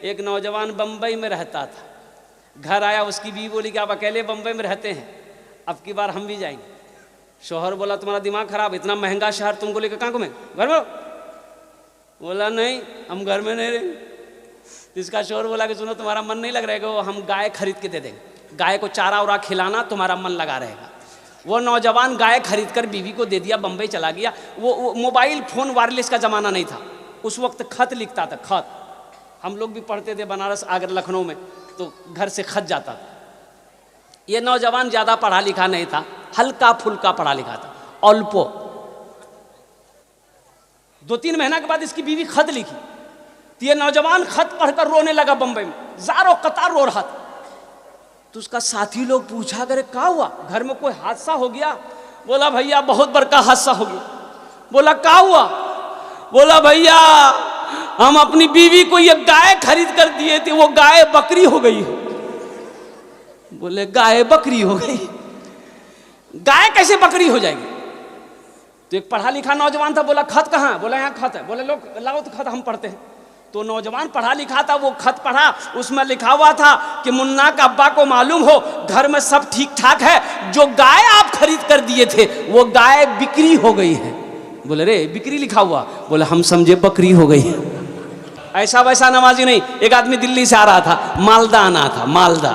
एक नौजवान बम्बई में रहता था, घर आया, उसकी बीवी बोली कि आप अकेले बम्बई में रहते हैं, अब की बार हम भी जाएंगे। शोहर बोला तुम्हारा दिमाग खराब, इतना महंगा शहर तुमको लेकर कहाँ घूमें, घर में। बोला नहीं हम घर में नहीं रहेंगे। इसका शोहर बोला कि सुनो तुम्हारा मन नहीं लग रहेगा, वो हम गाय खरीद के दे देंगे, गाय को चारा उरा खिलाना, तुम्हारा मन लगा रहेगा। वो नौजवान गाय खरीद कर बीवी को दे दिया, बम्बई चला गया। वो मोबाइल फ़ोन वायरलेस का ज़माना नहीं था, उस वक्त खत लिखता था, खत। हम लोग भी पढ़ते थे बनारस आगर लखनऊ में, तो घर से खत जाता था। ये नौजवान ज़्यादा पढ़ा लिखा नहीं था, हल्का फुल्का पढ़ा लिखा था, अल्पो। 2-3 महीना के बाद इसकी बीवी खत लिखी, तो ये नौजवान खत पढ़कर रोने लगा बम्बई में, ज़ारो कतार रो रहा था। तो उसका साथी लोग पूछा करे क्या हुआ, घर में कोई हादसा हो गया? बोला भैया बहुत बड़का हादसा हो गया। बोला क्या हुआ? बोला भैया हम अपनी बीवी को ये गाय खरीद कर दिए थे, वो गाय बकरी हो गई। बोले गाय बकरी हो गई? गाय कैसे बकरी हो जाएगी? तो एक पढ़ा लिखा नौजवान था, बोला खत कहाँ है? बोला यहाँ खत है। बोले लोग लाओ तो खत हम पढ़ते हैं। तो नौजवान पढ़ा लिखा था, वो खत पढ़ा, उसमें लिखा हुआ था कि मुन्ना का अब्बा को मालूम हो घर में सब ठीक ठाक है, जो गाय आप खरीद कर दिए थे वो गाय बिक्री हो गई है। बोले रे बिक्री लिखा हुआ? बोले हम समझे बकरी हो गई। ऐसा वैसा नमाजी नहीं। एक आदमी दिल्ली से आ रहा था, मालदा आना था, मालदा,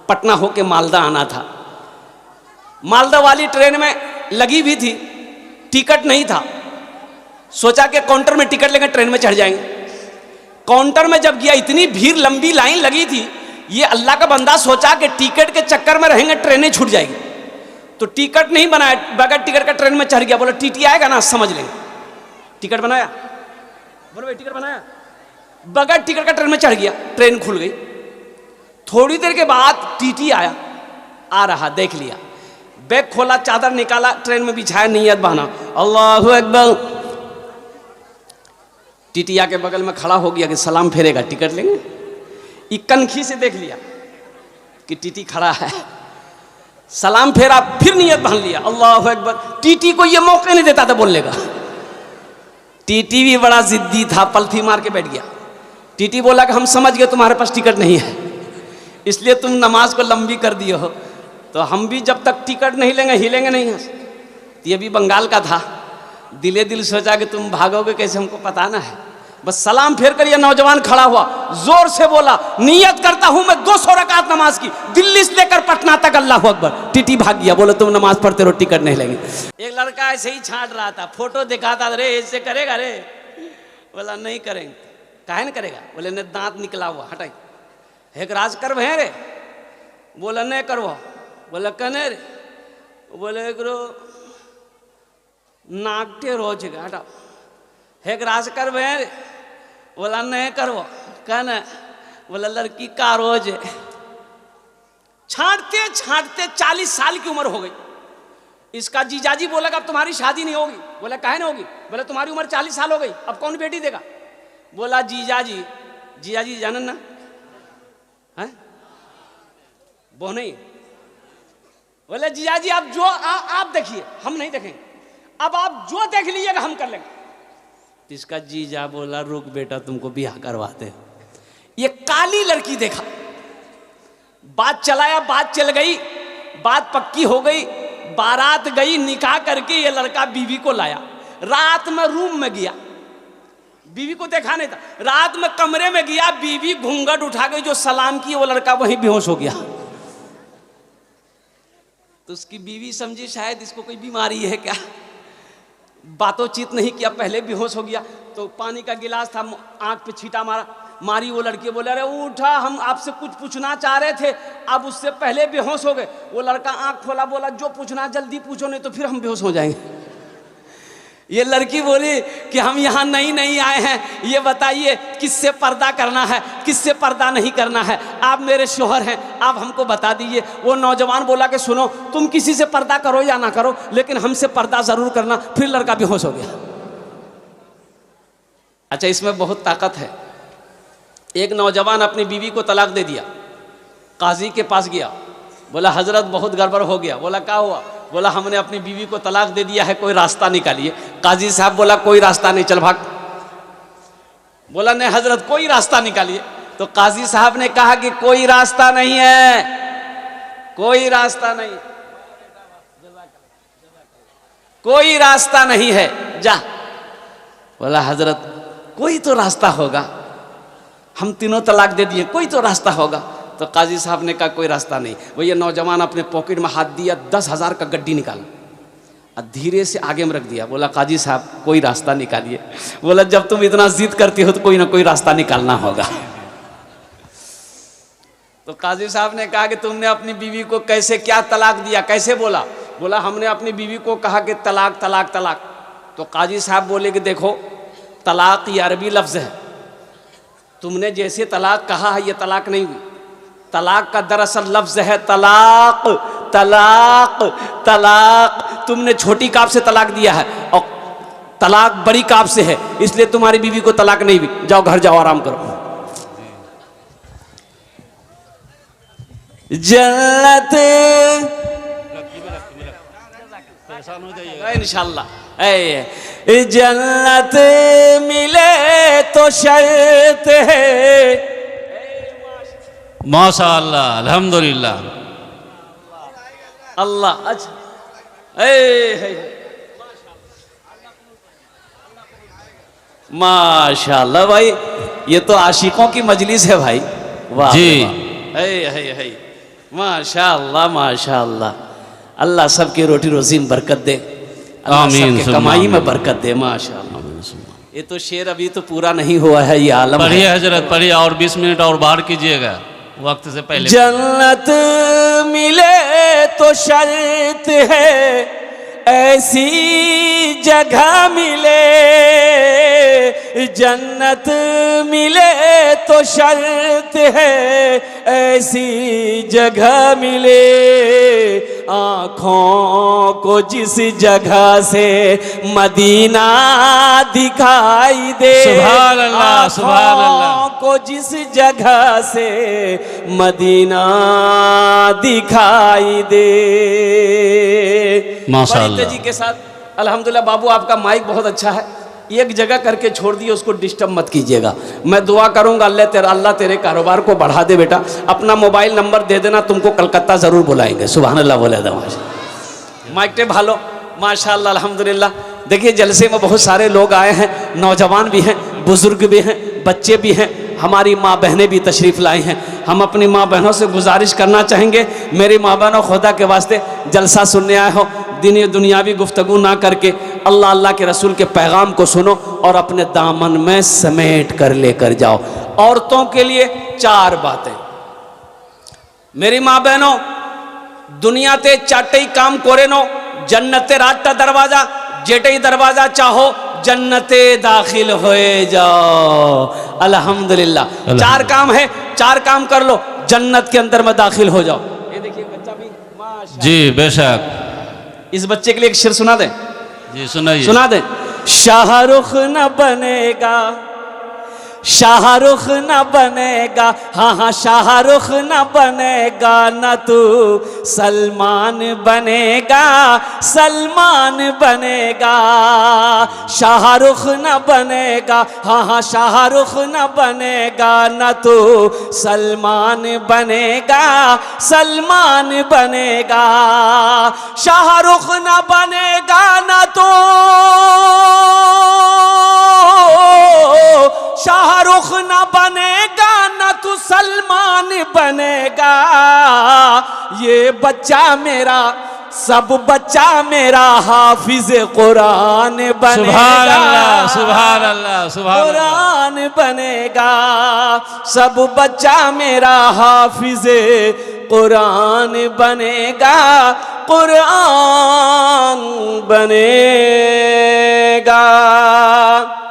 पटना होके मालदा आना था। मालदा वाली ट्रेन में लगी भी थी, टिकट नहीं था। सोचा कि काउंटर में टिकट लेकर ट्रेन में चढ़ जाएंगे। काउंटर में जब गया, इतनी भीड़, लंबी लाइन लगी थी। ये अल्लाह का बंदा सोचा कि टिकट के चक्कर में रहेंगे ट्रेनें छूट जाएगी, तो टिकट नहीं बनाया, बगैर टिकट का ट्रेन में चढ़ गया। बोला टीटी आएगा ना समझ लेंगे। टिकट बनाया? बोलो भाई टिकट बनाया? बगैर टिकट का ट्रेन में चढ़ गया, ट्रेन खुल गई। थोड़ी देर के बाद टीटी आया, आ रहा, देख लिया, बैग खोला, चादर निकाला, ट्रेन में बिछाया, नियत बहाना, अल्लाहु अकबर। टीटी आके बगल में खड़ा हो गया कि सलाम फेरेगा, टिकट लेंगे। कनखी से देख लिया कि टीटी खड़ा है, सलाम फेरा, फिर नियत बांध लिया, अल्लाहु अकबर। टीटी को ये मौका नहीं देता था बोलने का। टीटी भी बड़ा जिद्दी था, पलथी मार के बैठ गया। टीटी बोला कि हम समझ गए तुम्हारे पास टिकट नहीं है, इसलिए तुम नमाज को लंबी कर दिए हो, तो हम भी जब तक टिकट नहीं लेंगे हिलेंगे नहीं। ये भी बंगाल का था, दिले दिल सोचा कि तुम भागोगे कैसे, हमको पता ना है। बस सलाम फेर कर ये नौजवान खड़ा हुआ, जोर से बोला नियत करता हूं मैं 200 रकात नमाज की, दिल्ली से लेकर पटना तक, अल्लाहु अकबर। टीटी भाग गया, बोले तुम नमाज पढ़ते रहो, टिकट नहीं लेंगे। एक लड़का ऐसे ही छाट रहा था, फोटो दिखाता, रे ऐसे करेगा रे? बोला नहीं करेंगे। काहे नहीं करेगा? बोले ने दांत निकला हुआ, हटाई। एक राज कर भे रे? बोला नहीं करवा। बोला कने रे? बोले करो नाकटे रोज हटाओ। एक राज कर भे रे? बोला नहीं करवा। कहना? बोला लड़की का रोज है। छांटते छांटते 40 साल की उम्र हो गई। इसका जीजाजी बोला कि अब तुम्हारी शादी नहीं होगी। बोला काहे नहीं होगी? बोला तुम्हारी उम्र 40 साल हो गई, अब कौन बेटी देगा? बोला जीजाजी, जीजाजी जानन ना है वो नहीं। बोले जीजाजी आप जो आप देखिए, हम नहीं देखेंगे, अब आप जो देख लीजिएगा हम कर लेंगे। इसका जीजा बोला रुक बेटा तुमको ब्याह करवाते हैं। ये काली लड़की देखा, बात चलाया, बात चल गई, बात पक्की हो गई, बारात गई, निकाह करके ये लड़का बीवी को लाया। रात में रूम में गया, बीवी को देखा नहीं था, रात में कमरे में गया, बीवी घूंघट उठा गई, जो सलाम की वो लड़का वहीं बेहोश हो गया। तो उसकी बीवी समझी शायद इसको कोई बीमारी है क्या, बातों-चीत नहीं किया, पहले बेहोश हो गया। तो पानी का गिलास था, आंख पे छींटा मारी। वो लड़की बोले अरे उठा, हम आपसे कुछ पूछना चाह रहे थे, अब उससे पहले बेहोश हो गए। वो लड़का आंख खोला, बोला जो पूछना जल्दी पूछो, नहीं तो फिर हम बेहोश हो जाएंगे। ये लड़की बोली कि हम यहाँ नई आए हैं, ये बताइए किससे पर्दा करना है, किससे पर्दा नहीं करना है, आप मेरे शोहर हैं, आप हमको बता दीजिए। वो नौजवान बोला कि सुनो तुम किसी से पर्दा करो या ना करो, लेकिन हमसे पर्दा जरूर करना। फिर लड़का बेहोश हो गया। अच्छा, इसमें बहुत ताकत है। एक नौजवान अपनी बीवी को तलाक दे दिया, काजी के पास गया, बोला हजरत बहुत गड़बड़ हो गया। बोला क्या हुआ? बोला हमने अपनी बीवी को तलाक दे दिया है, कोई रास्ता निकालिए। काजी साहब बोला कोई रास्ता नहीं, चल भाग। बोला नहीं हजरत कोई रास्ता निकालिए। तो काजी साहब ने कहा कि कोई रास्ता नहीं है, कोई रास्ता नहीं, कोई रास्ता नहीं है, जा। बोला हजरत कोई तो रास्ता होगा, हम तीनों तलाक दे दिए, कोई तो रास्ता होगा। तो काजी साहब ने कहा कोई रास्ता नहीं। वो ये नौजवान अपने पॉकेट में हाथ दिया, 10,000 का गड्डी निकाला और धीरे से आगे में रख दिया। बोला काजी साहब कोई रास्ता निकालिए। बोला जब तुम इतना जिद करती हो तो कोई ना कोई रास्ता निकालना होगा। तो काजी साहब ने कहा कि तुमने अपनी बीवी को कैसे क्या तलाक दिया, कैसे बोला? बोला हमने अपनी बीवी को कहा कि तलाक तलाक तलाक। तो काजी साहब बोले कि देखो तलाक ये अरबी लफ्ज़ है, तुमने जैसे तलाक कहा है ये तलाक नहीं हुई। तलाक का दरअसल लफ्ज़ है तलाक, तलाक, तलाक। तुमने छोटी काफ से तलाक दिया है और तलाक बड़ी काफ से है, इसलिए तुम्हारी बीवी को तलाक नहीं हुई। जाओ घर जाओ, आराम करो। जन्नत इंशाअल्लाह, जन्नत मिले तो शर्त है। माशाअल्लाह, अल्हम्दुलिल्लाह, अल्लाह। अच्छा माशाअल्लाह भाई, ये तो आशिकों की मजलिस है भाई। वाह जी, है माशाअल्लाह माशाअल्लाह। अल्लाह सबकी रोटी रोजी में बरकत दे, आमीन, सबके कमाई में बरकत दे माशाअल्लाह। ये तो शेर अभी तो पूरा नहीं हुआ है, ये आलम है। पढ़िए हजरत, पढ़िए और 20 मिनट और बाहर कीजिएगा वक्त से पहले। जन्नत मिले तो शर्त है, ऐसी जगह मिले। जन्नत मिले तो शर्त है, ऐसी जगह मिले। आँखों को जिस जगह से मदीना दिखाई दे, सुभान अल्लाह, सुभान अल्लाह। आँखों को जिस जगह से मदीना दिखाई दे। माशाअल्लाह। बड़ी तेजी के साथ अल्हम्दुलिल्लाह। बाबू आपका माइक बहुत अच्छा है, एक जगह करके छोड़ दिए, उसको डिस्टर्ब मत कीजिएगा। मैं दुआ करूंगा अल्लाह तेरे कारोबार को बढ़ा दे। बेटा अपना मोबाइल नंबर दे देना, तुमको कलकत्ता ज़रूर बुलाएंगे। सुभान अल्लाह बोले दो। माइक टे भालो माशाअल्लाह अल्हम्दुलिल्लाह। देखिए जलसे में बहुत सारे लोग आए हैं, नौजवान भी हैं, बुजुर्ग भी हैं, बच्चे भी हैं, हमारी माँ बहनें भी तशरीफ़ लाई हैं। हम अपनी माँ बहनों से गुजारिश करना चाहेंगे, मेरी माँ बहनों खुदा के वास्ते जलसा सुनने आए हो, दीनी दुनियावी गुफ्तगू ना करके अल्लाह अल्लाह के रसूल के पैगाम को सुनो और अपने दामन में समेट कर लेकर जाओ। औरतों के लिए 4 बातें। मेरी माँ बहनों, दुनिया ते चाटे काम कोरे नो, जन्नते राटा दरवाजा, जेटे ही दरवाजा चाहो जन्नते दाखिल होए जाओ। अल्हम्दुलिल्लाह। 4 काम है, 4 काम कर लो, जन्नत के अंदर में दाखिल हो जाओ। ये देखिए बच्चा भी माशाअल्लाह। जी बेशक। इस बच्चे के लिए एक शेर सुना दे। जी सुनाइए। सुना दे। शाहरुख न बनेगा, शाहरुख न बनेगा, हाँ हाँ शाहरुख न बनेगा, न तू सलमान बनेगा, सलमान बनेगा। शाहरुख न बनेगा, हाँ हाँ शाहरुख न बनेगा, न तू सलमान बनेगा, सलमान बनेगा। शाहरुख न बनेगा न तो शाहरुख न बनेगा, न तू सलमान बनेगा। ये बच्चा मेरा, सब बच्चा मेरा हाफिज कुरान बनेगा। सुभान अल्लाह, सुभान अल्लाह, सुभान अल्लाह। कुरान बनेगा, सब बच्चा मेरा हाफिज कुरान बनेगा, कुरान बनेगा।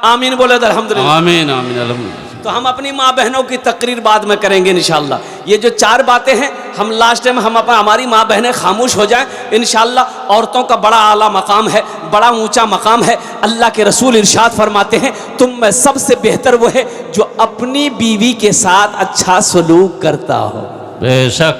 आमीन बोले अल्हम्दुलिल्लाह। आमीन आमीन अल्हम्दुलिल्लाह। तो हम अपनी माँ बहनों की तकरीर बाद में करेंगे इंशाअल्लाह। ये जो 4 बातें हैं, हम लास्ट में हम हमारी माँ बहनें खामोश हो जाएं इंशाअल्लाह। औरतों का बड़ा आला मकाम है, बड़ा ऊंचा मकाम है। अल्लाह के रसूल इरशाद फरमाते हैं, तुम में सबसे बेहतर वो है जो अपनी बीवी के साथ अच्छा सलूक करता हो। बेशक।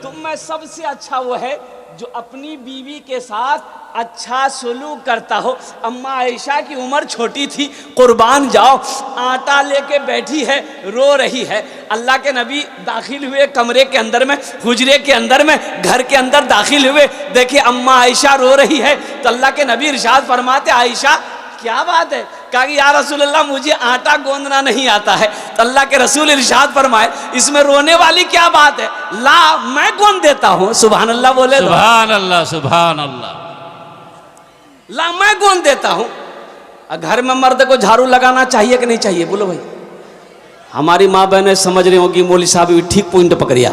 तुम में सबसे अच्छा वो है जो अपनी बीवी के साथ अच्छा सुलूक करता हो। अम्मा आयशा की उम्र छोटी थी, कुर्बान जाओ, आटा लेके बैठी है, रो रही है। अल्लाह के नबी दाखिल हुए कमरे के अंदर में, हुजरे के अंदर में, घर के अंदर दाखिल हुए, देखिए अम्मा आयशा रो रही है। तो अल्लाह के नबी इरशाद फरमाते, आयशा क्या बात है? कहा कि या रसूलल्लाह मुझे आटा गोंदना नहीं आता है। तो अल्लाह के रसूल इरशाद फरमाए, इसमें रोने वाली क्या बात है? ला मैं गोंद देता हूँ। सुभान अल्लाह बोले, सुभान अल्लाह, सुभान अल्लाह। ला मैं गोंद देता हूँ। घर में मर्द को झाड़ू लगाना चाहिए कि नहीं चाहिए? बोलो भाई। हमारी माँ बहनें समझ रही होगी, मौलवी साहब भी ठीक पॉइंट पकड़िया।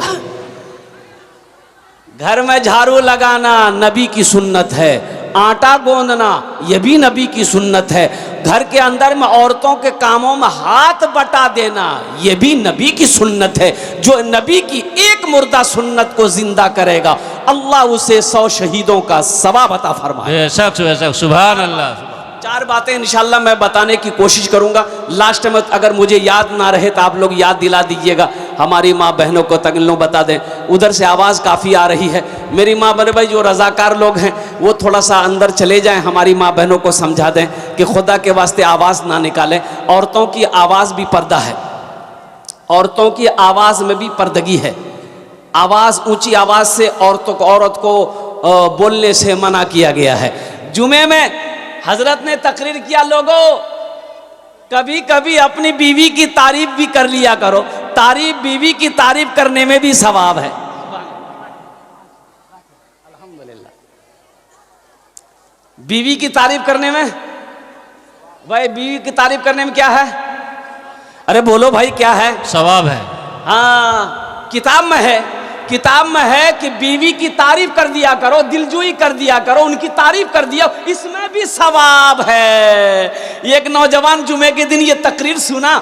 घर में झाड़ू लगाना नबी की सुन्नत है, आटा गोंदना यह भी नबी की सुन्नत है, घर के अंदर में औरतों के कामों में हाथ बटा देना यह भी नबी की सुन्नत है। जो नबी की एक मुर्दा सुन्नत को जिंदा करेगा, अल्लाह उसे 100 शहीदों का सवाब अता फरमाए। बेशक, सुभान अल्लाह। 4 बातें इंशाल्लाह मैं बताने की कोशिश करूंगा। लास्ट में अगर मुझे याद ना रहे तो आप लोग याद दिला दीजिएगा, हमारी माँ बहनों को तगलों बता दें। उधर से आवाज़ काफ़ी आ रही है। मेरी माँ बहन भाई जो रज़ाकार लोग हैं वो थोड़ा सा अंदर चले जाएं, हमारी माँ बहनों को समझा दें कि खुदा के वास्ते आवाज़ ना निकालें। औरतों की आवाज़ भी पर्दा है, औरतों की आवाज़ में भी पर्दगी है। आवाज़, ऊंची आवाज़ से औरत को बोलने से मना किया गया है। जुमे में हजरत ने तकरीर किया, लोगों कभी कभी अपनी बीवी की तारीफ भी कर लिया करो, तारीफ बीवी की तारीफ करने में भी सवाब है। अल्हम्दुलिल्लाह। बीवी की तारीफ करने में, भाई बीवी की तारीफ करने में क्या है? अरे बोलो भाई, क्या है? सवाब है। हाँ, किताब में है, किताब में है कि बीवी की तारीफ कर दिया करो, दिलजोई कर दिया करो, उनकी तारीफ कर दिया, इसमें भी सवाब है। एक नौजवान जुमे के दिन ये तकरीर सुना,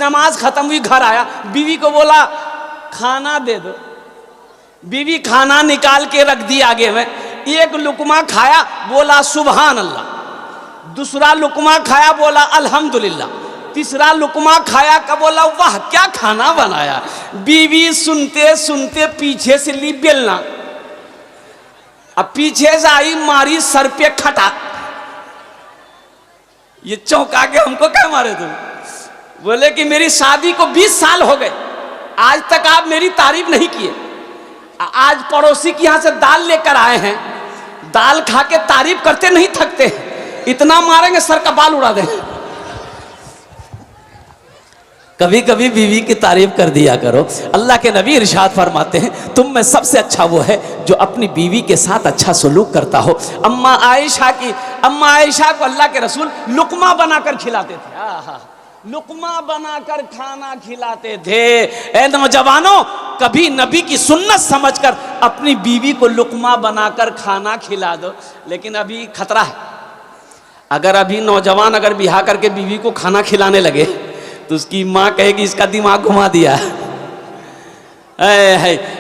नमाज खत्म हुई, घर आया, बीवी को बोला खाना दे दो। बीवी खाना निकाल के रख दी आगे में, एक लुकमा खाया, बोला सुभान अल्लाह। दूसरा लुकमा खाया, बोला अल्हम्दुलिल्लाह। तीसरा लुकमा खाया का बोला वाह क्या खाना बनाया। बीवी सुनते सुनते पीछे से ली बेलना, अब पीछे से आई, मारी सर पे खटा। ये चौंका के हमको क्या मारे तुम? बोले कि मेरी शादी को 20 साल हो गए, आज तक आप मेरी तारीफ नहीं किए। आज पड़ोसी के यहां से दाल लेकर आए हैं, दाल खा के तारीफ करते नहीं थकते, इतना मारेंगे सर का बाल उड़ा देंगे। कभी कभी बीवी की तारीफ कर दिया करो। अल्लाह के नबी इरशाद फरमाते हैं, तुम में सबसे अच्छा वो है जो अपनी बीवी के साथ अच्छा सलूक करता हो। अम्मा आयशा को अल्लाह के रसूल लुकमा बनाकर खिलाते थे। आहा, लुकमा बनाकर खाना खिलाते थे। ए नौजवानों, कभी नबी की सुन्नत समझकर अपनी बीवी को लुकमा बनाकर खाना खिला दो। लेकिन अभी खतरा है, अगर अभी नौजवान अगर बिहा करके बीवी को खाना खिलाने लगे तो उसकी माँ कहेगी इसका दिमाग घुमा दिया है।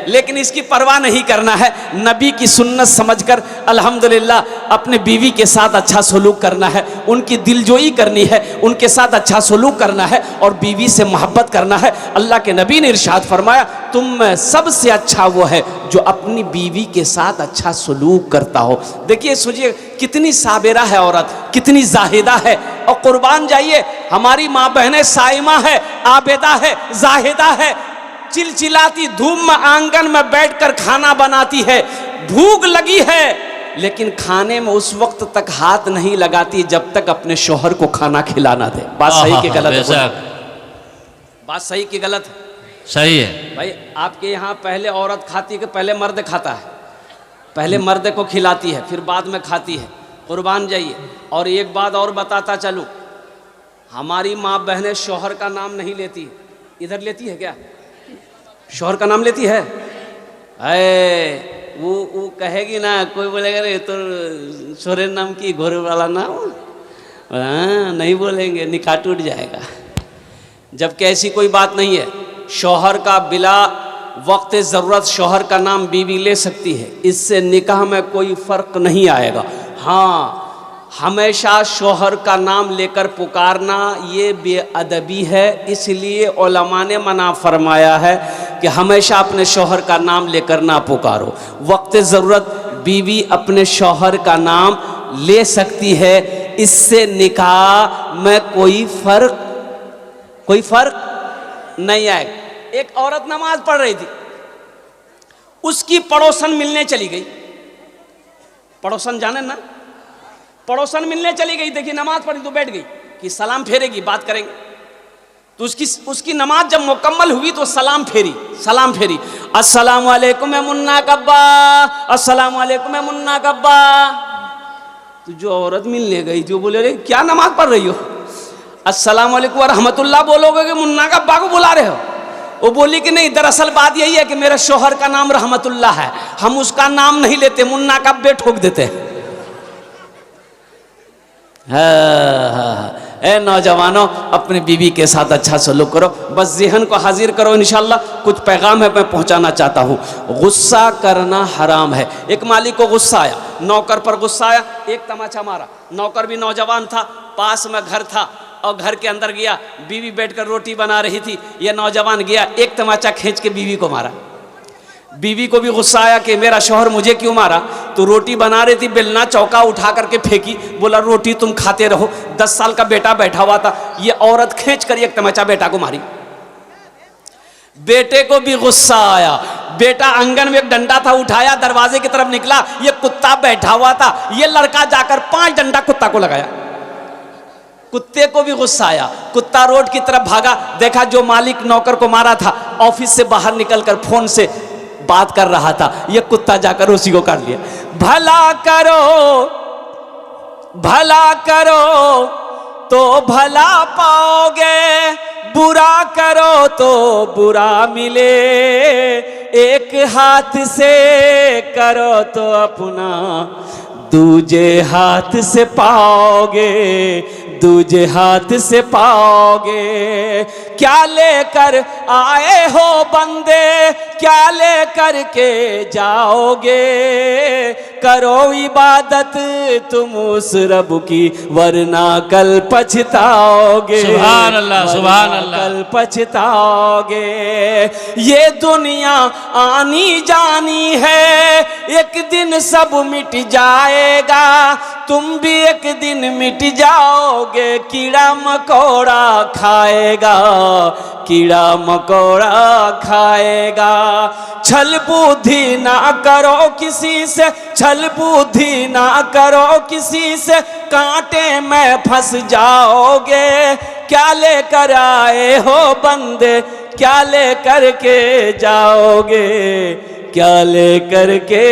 लेकिन इसकी परवाह नहीं करना है, नबी की सुन्नत समझकर अल्हम्दुलिल्लाह अपने बीवी के साथ अच्छा सलूक करना है, उनकी दिलजोई करनी है, उनके साथ अच्छा सलूक करना है और बीवी से मोहब्बत करना है। अल्लाह के नबी ने इरशाद फरमाया, तुम में सबसे अच्छा वो है जो अपनी बीवी के साथ अच्छा सलूक करता हो। देखिए सोचिए कितनी साबिरा है औरत, कितनी जाहिदा है। और कुर्बान जाइए, हमारी माँ बहनें साइमा है, आबेदा है, जाहिदा है, चिलचिलाती धूप में आंगन में बैठकर खाना बनाती है। भूख लगी है लेकिन खाने में उस वक्त तक हाथ नहीं लगाती जब तक अपने शोहर को खाना खिलाना दे। बात सही कि गलत है? बात सही कि गलत है? सही है भाई। आपके यहाँ पहले औरत खाती है कि पहले मर्द खाता है? पहले मर्द को खिलाती है, फिर बाद में खाती है। कुर्बान जाइए। और एक बात और बताता चलूं, हमारी माँ बहनें शोहर का नाम नहीं लेती। इधर लेती है क्या? शोहर का नाम लेती है? वो कहेगी ना, कोई बोलेगा रे तो शोहर नाम की घोड़े वाला नाम, नहीं बोलेंगे, निकाह टूट जाएगा। जबकि ऐसी कोई बात नहीं है। शोहर का बिला वक्त ज़रूरत शोहर का नाम बीवी ले सकती है, इससे निकाह में कोई फ़र्क नहीं आएगा। हाँ, हमेशा शोहर का नाम लेकर पुकारना ये बेअदबी है, इसलिए उलमा ने मना फरमाया है कि हमेशा अपने शोहर का नाम लेकर ना पुकारो। वक्त ज़रूरत बीवी अपने शोहर का नाम ले सकती है, इससे निकाह में कोई फर्क नहीं आएगा। एक औरत नमाज पढ़ रही थी, उसकी पड़ोसन मिलने चली गई। पड़ोसन जाने ना, पड़ोसन मिलने चली गई, देखी नमाज पढ़ी तो बैठ गई कि सलाम फेरेगी, बात करेंगे। तो उसकी नमाज जब मुकम्मल हुई तो सलाम फेरी, अस्सलाम वालेकुम मुन्ना कब्बा, अस्सलाम वालेकुम मुन्ना कब्बा। तो जो औरत मिलने गई थी वो बोले, अरे क्या नमाज पढ़ रही हो, अस्सलाम वालेकुम व रहमतुल्लाह बोलोगे कि मुन्ना कब्बा को बुला रहे हो? वो बोली कि नहीं, दरअसल बात यही है कि मेरे शोहर का नाम रहमतुल्लाह है, हम उसका नाम नहीं लेते, मुन्ना कब्बे ठोक देते हैं। ए नौजवानों, अपनी बीवी के साथ अच्छा सलूक करो, बस ज़हन को हाजिर करो। इंशाल्लाह कुछ पैगाम है मैं पहुंचाना चाहता हूँ। गुस्सा करना हराम है। एक मालिक को गुस्सा आया, नौकर पर गुस्सा आया, एक तमाचा मारा। नौकर भी नौजवान था, पास में घर था और घर के अंदर गया, बीवी बैठकर रोटी बना रही थी, यह नौजवान गया, एक तमाचा खींच के बीवी को मारा। बीवी को भी गुस्सा आया कि मेरा शौहर मुझे क्यों मारा। तो रोटी बना रही थी, बेलना चौका उठा करके फेंकी, बोला रोटी तुम खाते रहो। 10 साल का बेटा बैठा हुआ था, ये औरत खींच कर एक तमाचा बेटा को मारी। बेटे को भी गुस्सा आया, बेटा आंगन में एक डंडा था, उठाया, दरवाजे की तरफ निकला, ये कुत्ता बैठा हुआ था, ये लड़का जाकर 5 डंडा कुत्ता को लगाया। कुत्ते को भी गुस्सा आया, कुत्ता रोड की तरफ भागा, देखा जो मालिक नौकर को मारा था ऑफिस से बाहर निकलकर फोन से बात कर रहा था, ये कुत्ता जाकर उसी को काट लिया। भला करो तो भला पाओगे, बुरा करो तो बुरा मिले, एक हाथ से करो तो अपना दूजे हाथ से पाओगे, दूजे हाथ से पाओगे। क्या लेकर आए हो बंदे, क्या लेकर के जाओगे, करो इबादत तुम उस रब की, वरना कल पछताओगे। सुभान अल्लाह, सुभान अल्लाह। कल पछताओगे। ये दुनिया आनी जानी है, एक दिन सब मिट जाएगा, तुम भी एक दिन मिट जाओगे। कीड़ा मकोड़ा खाएगा, कीड़ा मकोड़ा खाएगा। छल बुद्धि ना करो किसी से, छल बुद्धि ना करो किसी से, कांटे में फंस जाओगे। क्या लेकर आए हो बंदे, क्या लेकर के जाओगे, क्या लेकर के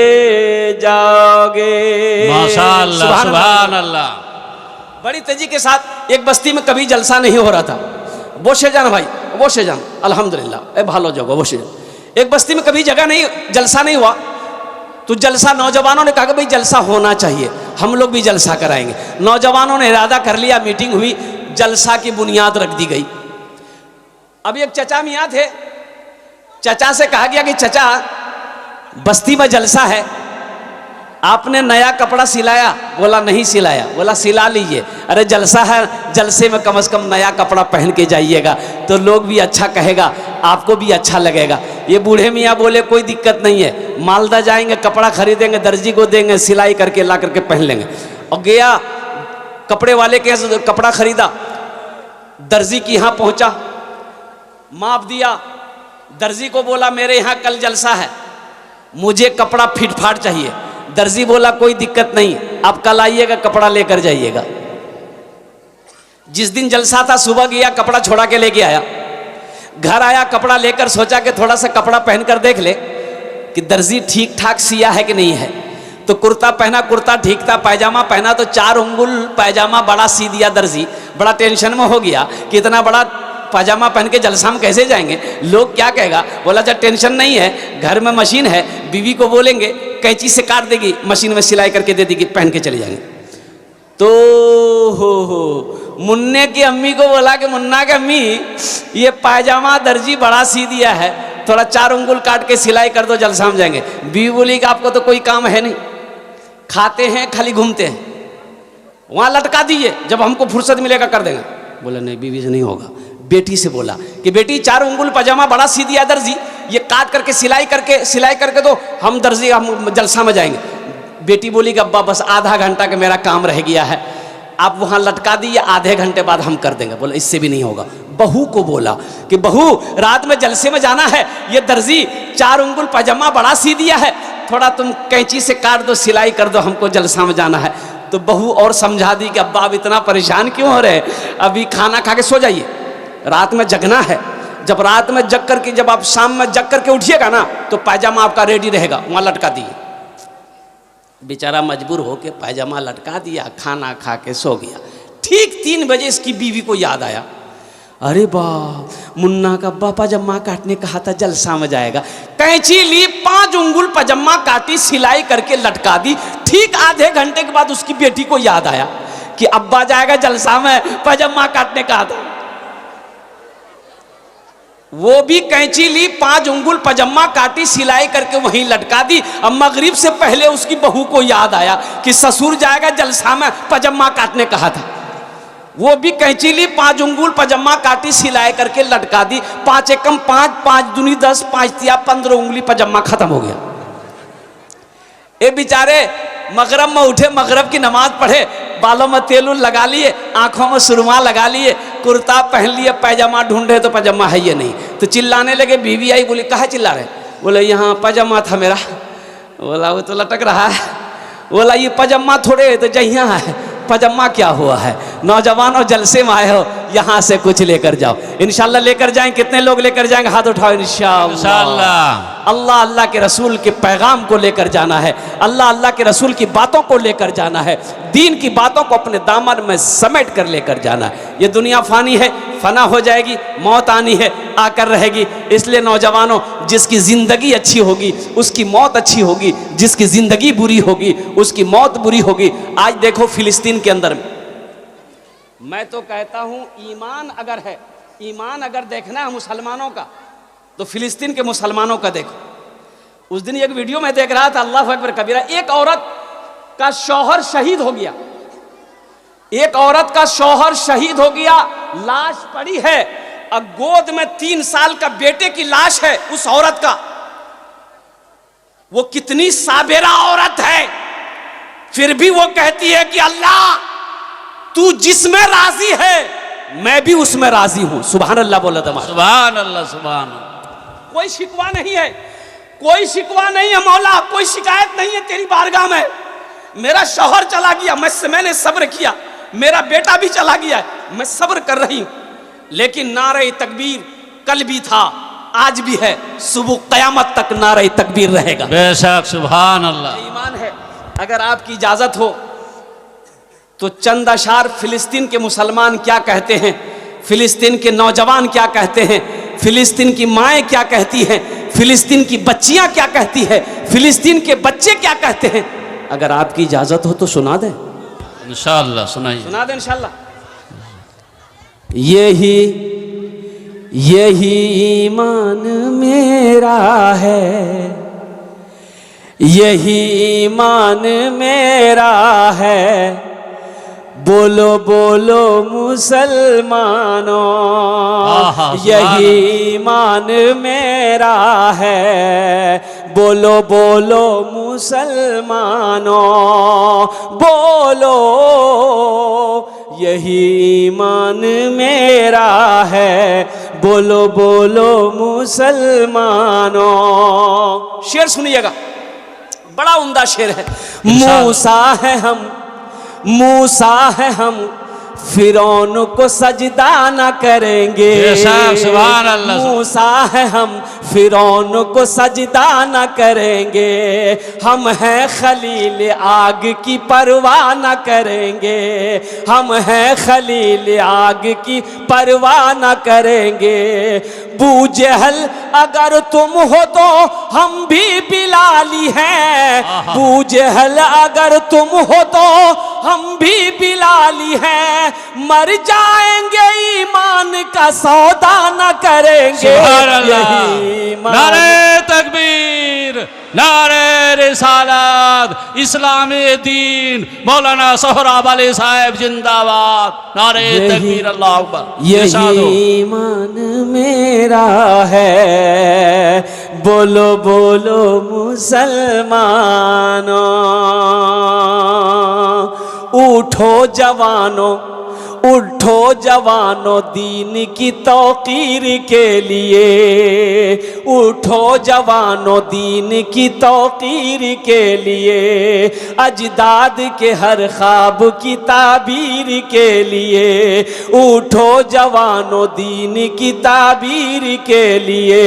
जाओगे। माशाअल्लाह, सुभान अल्लाह। बड़ी तेजी के साथ एक बस्ती में कभी जलसा नहीं हो रहा था। बोशे जान भाई, बोशे जान, अल्हम्दुलिल्लाह, भालो जगह बोशे जान। एक बस्ती में कभी जगह नहीं, जलसा नहीं हुआ, तो जलसा नौजवानों ने कहा कि भाई जलसा होना चाहिए, हम लोग भी जलसा कराएंगे। नौजवानों ने इरादा कर लिया, मीटिंग हुई, जलसा की बुनियाद रख दी गई। अभी एक चचा मियाँ थे, चचा से कहा गया कि चचा बस्ती में जलसा है, आपने नया कपड़ा सिलाया? बोला नहीं सिलाया। बोला सिला लीजिए। अरे जलसा है, जलसे में कम से कम नया कपड़ा पहन के जाइएगा तो लोग भी अच्छा कहेगा, आपको भी अच्छा लगेगा। ये बूढ़े मियाँ बोले कोई दिक्कत नहीं है, मालदा जाएंगे, कपड़ा खरीदेंगे, दर्जी को देंगे, सिलाई करके ला करके पहन लेंगे। और गया कपड़े वाले के यहाँ कपड़ा खरीदा, दर्जी के यहाँ पहुँचा, माप दिया। दर्जी को बोला मेरे यहाँ कल जलसा है, मुझे कपड़ा फिट फाट चाहिए। दर्जी बोला कोई दिक्कत नहीं, आप कल आइएगा, कपड़ा लेकर जाइएगा। जिस दिन जलसा था सुबह गया, कपड़ा छोड़ा के लेके आया। घर आया, कपड़ा लेकर सोचा कि थोड़ा सा कपड़ा पहनकर देख ले कि दर्जी ठीक ठाक सिया है कि नहीं है। तो कुर्ता पहना, कुर्ता ठीक था। पैजामा पहना तो 4 उंगुल पैजामा बड़ा सी दिया दर्जी। बड़ा टेंशन में हो गया कि इतना बड़ा पैजामा पहन के जलसा में कैसे जाएंगे, लोग क्या कहेगा। बोला जब टेंशन नहीं है, घर में मशीन है, बीवी को बोलेंगे कैंची से काट देगी, मशीन में सिलाई करके दे देगी, पहन के चले जाएंगे। तो हो मुन्ने की अम्मी को बोला कि मुन्ना की अम्मी ये पैजामा दर्जी बड़ा सी दिया है, थोड़ा 4 उंगुल काट के सिलाई कर दो, जलसा में जाएंगे। बीवी बोली कि आपको तो कोई काम है नहीं, खाते हैं खाली घूमते हैं, वहाँ लटका दीजिए, जब हमको फुर्सत मिलेगा कर देंगे। बोला नहीं बीवी से नहीं होगा। बेटी से बोला कि बेटी 4 उंगुल पजामा बड़ा सी दिया दर्जी, ये काट करके सिलाई करके तो हम दर्जी हम जलसा में जाएंगे। बेटी बोली कि अब्बा बस आधा घंटा का मेरा काम रह गया है, आप वहाँ लटका दिए, आधे घंटे बाद हम कर देंगे। बोला इससे भी नहीं होगा। बहू को बोला कि बहू रात में जलसे में जाना है, ये दर्जी 4 उंगल पजामा बड़ा सी दिया है, थोड़ा तुम कैंची से काट दो, सिलाई कर दो, हमको जलसा में जाना है। तो बहू और समझा दी कि अब्बा आप इतना परेशान क्यों हो रहे, अभी खाना खा के सो जाइए, रात में जगना है। जब रात में जग करके, जब आप शाम में जग करके उठिएगा ना, तो पैजामा आपका रेडी रहेगा, वहाँ लटका दिए। बेचारा मजबूर होके पैजामा लटका दिया, खाना खा के सो गया। ठीक 3 बजे इसकी बीवी को याद आया, अरे बाप, मुन्ना का अब्बा पजामा काटने कहा था, जलसा में जाएगा। कैंची ली, 5 उंगल पजामा काटी, सिलाई करके लटका दी। ठीक आधे घंटे के बाद उसकी बेटी को याद आया कि अब्बा जाएगा जलसा में, पजामा काटने कहा था। वो भी कैंची ली, 5 उंगल पजामा काटी, सिलाई करके वहीं लटका दी। अब मगरिब से पहले उसकी बहू को याद आया कि ससुर जाएगा जलसा में, पजामा काटने कहा था। वो भी कैंची ली, 5 उंगल पजामा काटी, सिलाई करके लटका दी। 5 एकम 5, 5 दूनी 10, 5 तिया 15 उंगली पजामा खत्म हो गया। ये बेचारे मगरब में उठे, मगरब की नमाज पढ़े, बालों में तेल लगा लिए, आंखों में सुरमा लगा लिए, कुर्ता पहन लिए, पैजामा ढूंढे तो पैजामा है ये नहीं। तो चिल्लाने लगे। बीवी आई, बोली कहाँ चिल्ला रहे? बोले यहाँ पैजामा था मेरा। बोला वो तो लटक रहा है। बोला ये पैजामा थोड़े तो जहिया है, पैजामा क्या हुआ है? नौजवानों जलसे में आए हो, यहाँ से कुछ लेकर जाओ। इंशाल्लाह लेकर जाएं। कितने लोग लेकर जाएंगे? हाथ उठाओ। इंशाल्लाह। अल्लाह अल्लाह के रसूल के पैगाम को लेकर जाना है, अल्लाह अल्लाह के रसूल की बातों को लेकर जाना है, दीन की बातों को अपने दामन में समेट कर लेकर जाना है। ये दुनिया फानी है, फना हो जाएगी, मौत आनी है, आकर रहेगी। इसलिए नौजवानों, जिसकी ज़िंदगी अच्छी होगी उसकी मौत अच्छी होगी, जिसकी ज़िंदगी बुरी होगी उसकी मौत बुरी होगी। आज देखो फिलिस्तीन के अंदर में, मैं तो कहता हूँ ईमान अगर है, ईमान अगर देखना है मुसलमानों का, तो फिलिस्तीन के मुसलमानों का देखो। उस दिन एक वीडियो में देख रहा था, अल्लाह अकबर कबीरा, एक औरत का शौहर शहीद हो गया, एक औरत का शौहर शहीद हो गया, लाश पड़ी है, और गोद में 3 साल का बेटे की लाश है उस औरत का। वो कितनी साबेरा औरत है, फिर भी वो कहती है कि अल्लाह तू जिसमें राजी है मैं भी उसमें राजी हूं। सुभान अल्लाह बोला था। सुभान अल्लाह, सुभान अल्लाह। कोई शिकवा नहीं है, कोई शिकवा नहीं है मौला, कोई शिकायत नहीं है तेरी बारगाह में। मेरा शौहर चला गया, मैंने सब्र किया, मेरा बेटा भी चला गया, मैं सब्र कर रही हूं, लेकिन नारे तकबीर कल भी था, आज भी है, सुबह कयामत तक नारे तकबीर रहेगा। बेशक, सुभान अल्लाह। ईमान है। अगर आपकी इजाजत हो तो चंद अशार फिलिस्तीन के मुसलमान क्या कहते हैं, फिलिस्तीन के नौजवान क्या कहते हैं, फिलिस्तीन की माएँ क्या कहती हैं, फिलिस्तीन की बच्चियां क्या कहती है, फिलिस्तीन के बच्चे क्या कहते हैं, अगर आपकी इजाजत हो तो सुना दें। इंशाअल्लाह सुनाइए। सुना दें इंशाअल्लाह। यही ईमान मेरा है, यही ईमान मेरा है, बोलो बोलो मुसलमानों, यही ईमान मेरा है, बोलो बोलो मुसलमानों, बोलो यही ईमान मेरा है, बोलो बोलो मुसलमानों। शेर सुनिएगा, बड़ा उम्दा शेर है। मूसा है हम, मूसा है हम, फिरौन को सजदा न करेंगे। सुभान अल्लाह। मूसा है हम, फिरौन को सजदा न करेंगे, हम हैं खलील आग की परवाह न करेंगे, हम हैं खलील आग की परवाह न करेंगे। बू जहल अगर तुम हो तो हम भी बिलाली हैं, बू जहल अगर तुम हो तो हम भी बिलाली हैं, मर जाएंगे ईमान का सौदा न करेंगे। नारे तकबीर, नारे रिसालत, इस्लामी दीन, मौलाना सोहराब अली साहब जिंदाबाद, नारे तकबीर, अल्लाह अकबर। यही ईमान मेरा है, बोलो बोलो मुसलमानों, उठो जवानों, उठो जवानों दीन की तौकीर के लिए, उठो जवानों दीन की तौकीर के लिए, अजदाद के हर ख्वाब की ताबीर के लिए, उठो जवानों दीन की ताबीर के लिए,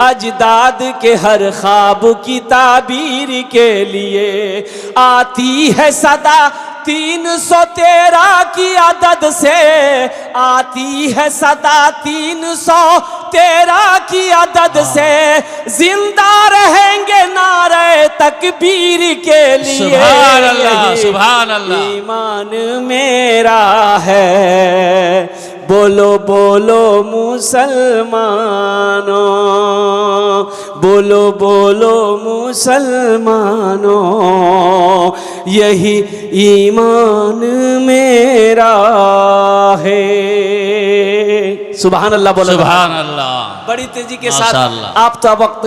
अजदाद के हर ख्वाब की ताबीर के लिए। आती है सदा 313 की आदत से, आती है सदा 313 की आदत से, जिंदा रहेंगे नारे तकबीर के लिए। सुभान अल्लाह, सुभान अल्लाह। ईमान मेरा है, बोलो बोलो मुसलमानों, बोलो बोलो मुसलमानों, यही ईमान मेरा है। सुभान अल्लाह बोलो। सुभान अल्लाह। बड़ी तेजी के साथ माशाअल्लाह। आप तो वक्त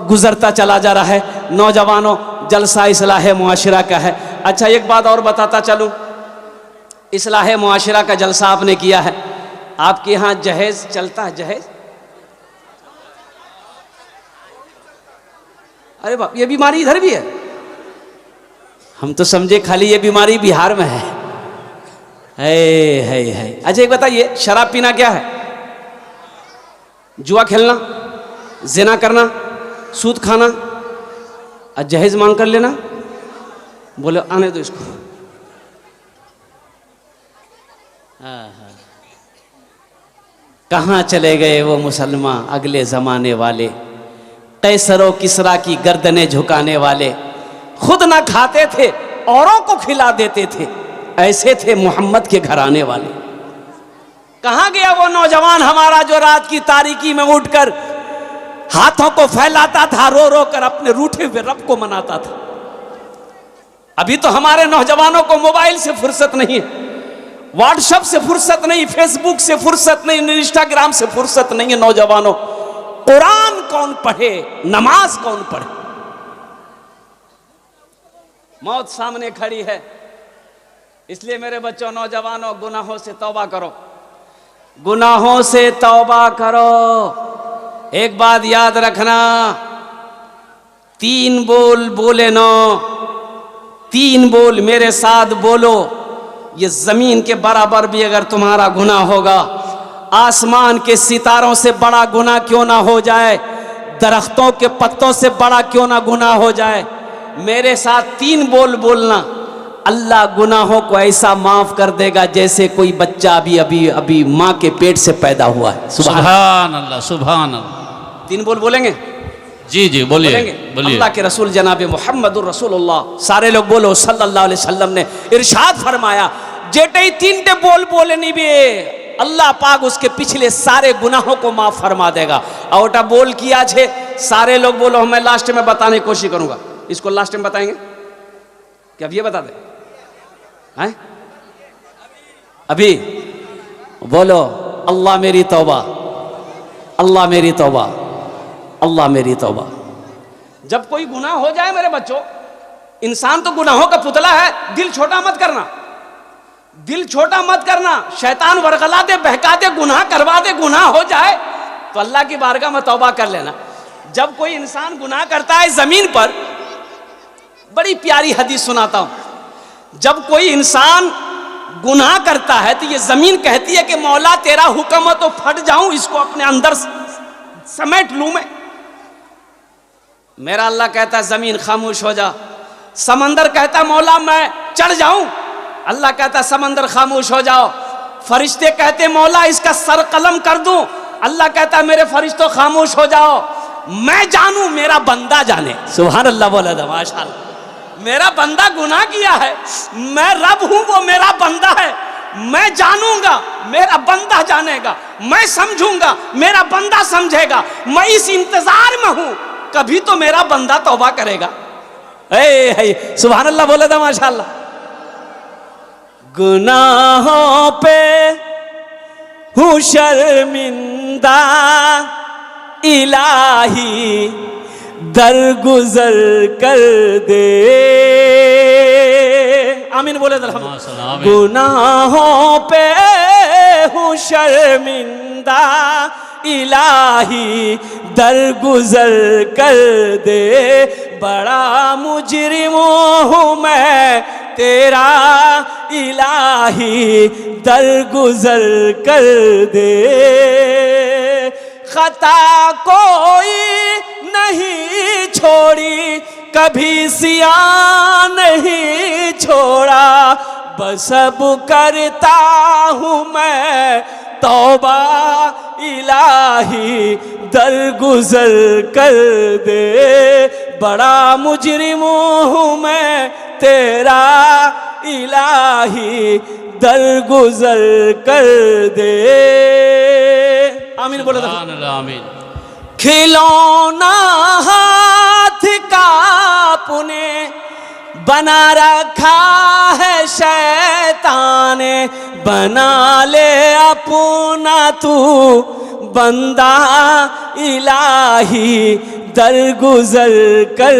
गुजरता चला जा रहा है। नौजवानों, जलसा इस्लाह मुआशरा का है। अच्छा, एक बात और बताता चलूं, इस्लाह मुआशरा का जलसा आपने किया है, आपके यहाँ जहेज चलता है? जहेज, अरे बाप, ये बीमारी इधर भी है? हम तो समझे खाली ये बीमारी बिहार में है। अच्छा एक बताइए, शराब पीना क्या है? जुआ खेलना, जिना करना, सूद खाना और जहेज मांग कर लेना? बोले आने दो इसको। कहाँ चले गए वो मुसलमान अगले ज़माने वाले, कैसरो किसरा की गर्दनें झुकाने वाले, खुद ना खाते थे औरों को खिला देते थे, ऐसे थे मोहम्मद के घराने वाले। कहाँ गया वो नौजवान हमारा जो रात की तारीकी में उठकर हाथों को फैलाता था, रो रो कर अपने रूठे हुए रब को मनाता था? अभी तो हमारे नौजवानों को मोबाइल से फुर्सत नहीं है, व्हाट्सएप से फुर्सत नहीं, फेसबुक से फुर्सत नहीं, इंस्टाग्राम से फुर्सत नहीं है। नौजवानों, कुरान कौन पढ़े, नमाज कौन पढ़े? मौत सामने खड़ी है। इसलिए मेरे बच्चों, नौजवानों, गुनाहों से तौबा करो, गुनाहों से तौबा करो। एक बात याद रखना, 3 बोल बोले नो, 3 बोल मेरे साथ बोलो, ये जमीन के बराबर भी अगर तुम्हारा गुनाह होगा, आसमान के सितारों से बड़ा गुनाह क्यों ना हो जाए, दरख्तों के पत्तों से बड़ा क्यों ना गुनाह हो जाए, मेरे साथ 3 बोल बोलना, अल्लाह गुनाहों को ऐसा माफ कर देगा जैसे कोई बच्चा अभी माँ के पेट से पैदा हुआ है। सुभान अल्लाह, सुभान अल्लाह। 3 बोल बोलेंगे? जी जी, बोलिए बोलिए। अल्लाह के रसूल जनाब मुहम्मदुर रसूलुल्लाह, सारे लोग बोलो, सल्लल्लाहु अलैहि वसल्लम ने इरशाद फरमाया, जेटे 3 बोल बोले नहीं बे, अल्लाह पाक उसके पिछले सारे गुनाहों को माफ फरमा देगा। औटा बोल किया छे, सारे लोग बोलो। मैं लास्ट में बताने की कोशिश करूंगा, इसको लास्ट में बताएंगे क्या? अब ये बता दे हैं? अभी बोलो, अल्लाह मेरी तौबा, अल्लाह मेरी तौबा, अल्लाह मेरी तौबा। जब कोई गुनाह हो जाए मेरे बच्चों, इंसान तो गुनाहों का पुतला है, दिल छोटा मत करना, दिल छोटा मत करना। शैतान वरगला दे, बहका दे, गुनाह करवा दे, गुनाह हो जाए तो अल्लाह की बारगाह में तौबा कर लेना। जब कोई इंसान गुनाह करता है जमीन पर, बड़ी प्यारी हदीस सुनाता हूं, जब कोई इंसान गुनाह करता है तो ये जमीन कहती है कि मौला तेरा हुक्म है तो फट जाऊं, इसको अपने अंदर समेट लूं मैं। मेरा अल्लाह कहता है जमीन खामोश हो जा। समंदर कहता मौला मैं चढ़ जाऊं, अल्लाह कहता समंदर खामोश हो जाओ। फरिश्ते कहते मौला इसका सर कलम कर दूं, अल्लाह कहता मेरे फरिश्तों खामोश हो जाओ, मैं जानूं मेरा बंदा जाने। सुभान अल्लाह बोला था, माशाअल्लाह। मेरा बंदा गुनाह किया है, मैं रब हूं, वो मेरा बंदा है, मैं जानूंगा मेरा बंदा जानेगा, मैं समझूंगा मेरा बंदा समझेगा, मैं इस इंतजार में हूं, कभी तो मेरा बंदा तौबा करेगा। सुभान अल्लाह बोला था, माशाअल्लाह। गुनाहों पे हूँ शर्मिंदा, इलाही दरगुजर कर दे। आमीन बोले माशाअल्लाह, आमीन। गुनाहों पे हूँ शर्मिंदा, इलाही दरगुजर कर दे। बड़ा मुजरिम हूँ मैं तेरा, इलाही दरगुजर कर दे। खता कोई नहीं छोड़ी, कभी सिया नहीं छोड़ा, बस अब करता हूँ मैं तौबा, इलाही दरगुजर कर दे। बड़ा मुजरिम हूँ मैं तेरा, इलाही दरगुजर कर दे। आमीन बोलो। सुभान अल्लाह, आमीन। खिलौना हाथ का पुने बना रखा है शैतान ने, बना ले अपना तू बंदा, इलाही दरगुजर कर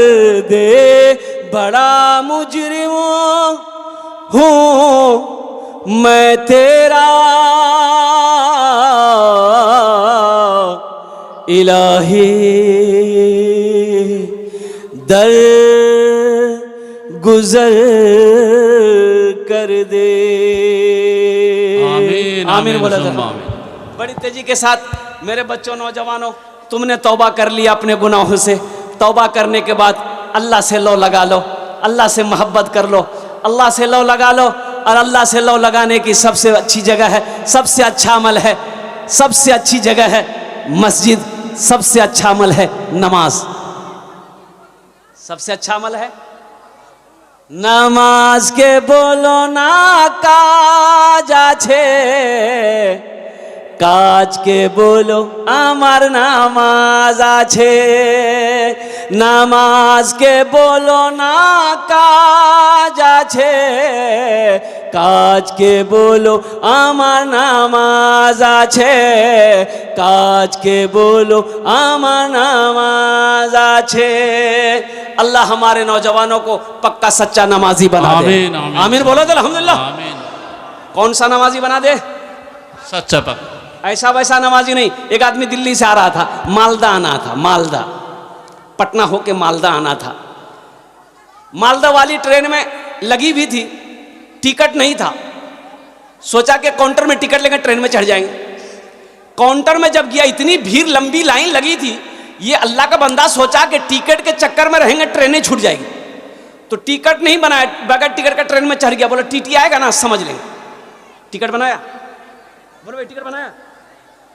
दे। बड़ा मुजरिम हूँ मैं तेरा, इलाही दर गुजर कर दे। आमीन, आमीन बोला था। आमीन। बड़ी तेजी के साथ मेरे बच्चों, नौजवानों, तुमने तौबा कर लिया अपने गुनाहों से। तौबा करने के बाद अल्लाह से लो लगा लो, अल्लाह से मोहब्बत कर लो, अल्लाह से लो लगा लो। और अल्लाह से लो लगाने की सबसे अच्छी जगह है, सबसे अच्छा अमल है, सबसे अच्छी जगह है मस्जिद, सबसे अच्छा अमल है नमाज। सबसे अच्छा अमल है नमाज के बोलो ना काज आछे, काज के बोलो আমার নামাজ আছে। নামাজ के बोलो ना काज আছে, काज के बोलो আমার নামাজ আছে, काज के बोलो আমার নামাজ আছে। अल्लाह हमारे नौजवानों को पक्का सच्चा नमाजी बना दे। आमीन, आमीन। आमीन बोलो तो अल्हम्दुलिल्लाह। आमीन। कौन सा नमाजी बना दे? सच्चा पक। ऐसा वैसा नमाजी नहीं। एक आदमी दिल्ली से आ रहा था, मालदा आना था, मालदा, पटना होके मालदा आना था। मालदा वाली ट्रेन में लगी भी थी, टिकट नहीं था। सोचा कि काउंटर में टिकट लेकर ट्रेन में चढ़ जाएंगे। काउंटर में जब गया, इतनी भीड़, लंबी लाइन लगी थी। ये अल्लाह का बंदा सोचा कि टिकट के चक्कर में रहेंगे ट्रेनें छूट जाएगी, तो टिकट नहीं बनाया, बगैर टिकट का ट्रेन में चढ़ गया। बोला टीटी आएगा ना समझ लेंगे। टिकट बनाया, बोलो भाई टिकट बनाया,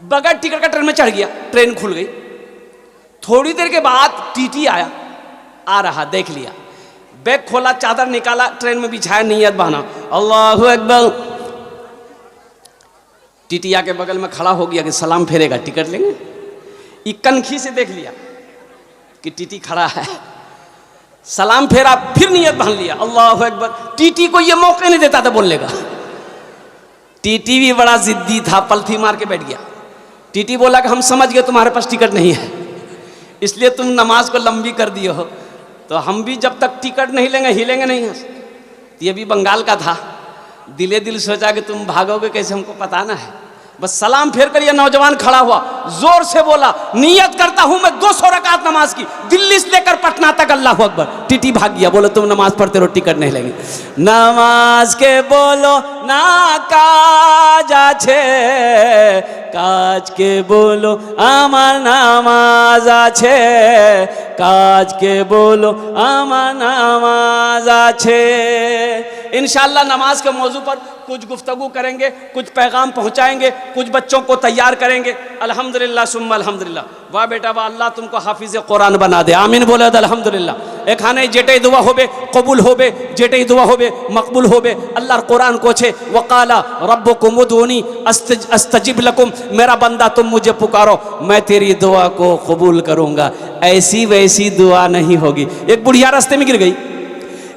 बगैर टिकट का ट्रेन में चढ़ गया, ट्रेन खुल गई। थोड़ी देर के बाद टीटी आया, आ रहा, देख लिया, बैग खोला, चादर निकाला, ट्रेन में बिछाया, नियत बना, अल्लाहु अकबर। टीटी आके बगल में खड़ा हो गया कि सलाम फेरेगा, टिकट लेंगे। कनखी से देख लिया कि टीटी खड़ा है, सलाम फेरा, फिर नियत बांध लिया, अल्लाहु अकबर। टीटी को ये मौका नहीं देता था बोलने का। टीटी भी बड़ा जिद्दी था, पलथी मार के बैठ गया। टीटी बोला कि हम समझ गए तुम्हारे पास टिकट नहीं है, इसलिए तुम नमाज को लंबी कर दिए हो, तो हम भी जब तक टिकट नहीं लेंगे हिलेंगे नहीं। तो ये भी बंगाल का था, दिले दिल सोचा कि तुम भागोगे कैसे, हमको पता ना है। बस सलाम फेर कर ये नौजवान खड़ा हुआ, जोर से बोला, नियत करता हूं मैं 200 रकात नमाज की, दिल्ली से लेकर पटना तक, अल्लाह अकबर। टीटी भाग गया, बोलो तुम नमाज पढ़ते रहो, टिकट नहीं लेंगे। नमाज के बोलो ना काज आछे, काज के बोलो আমার নামাজ আছে, काज के बोलो আমার नामाज আছে। इंशाअल्लाह नमाज के मौजू पर कुछ गुफ्तगू करेंगे, कुछ पैगाम पहुंचाएंगे, कुछ बच्चों को तैयार करेंगे। अल्हम्दुलिल्लाह सुम्मा अल्हम्दुलिल्लाह। वाह बेटा वाह, अल्लाह तुमको हाफिज़ कुरान बना दे। आमीन बोले अल्हम्दुलिल्लाह। एखाने जेटे दुआ होबे कबूल होबे, जेटे दुआ होबे मकबूल होबे। अल्लाह कुरान को छे वकाला रब्बुकुम उदूनी अस्तजिब लकुम, मेरा बंदा तुम मुझे पुकारो, मैं तेरी दुआ को कबूल करूंगा। ऐसी वैसी दुआ नहीं होगी। एक बुढ़िया रास्ते में गिर गई,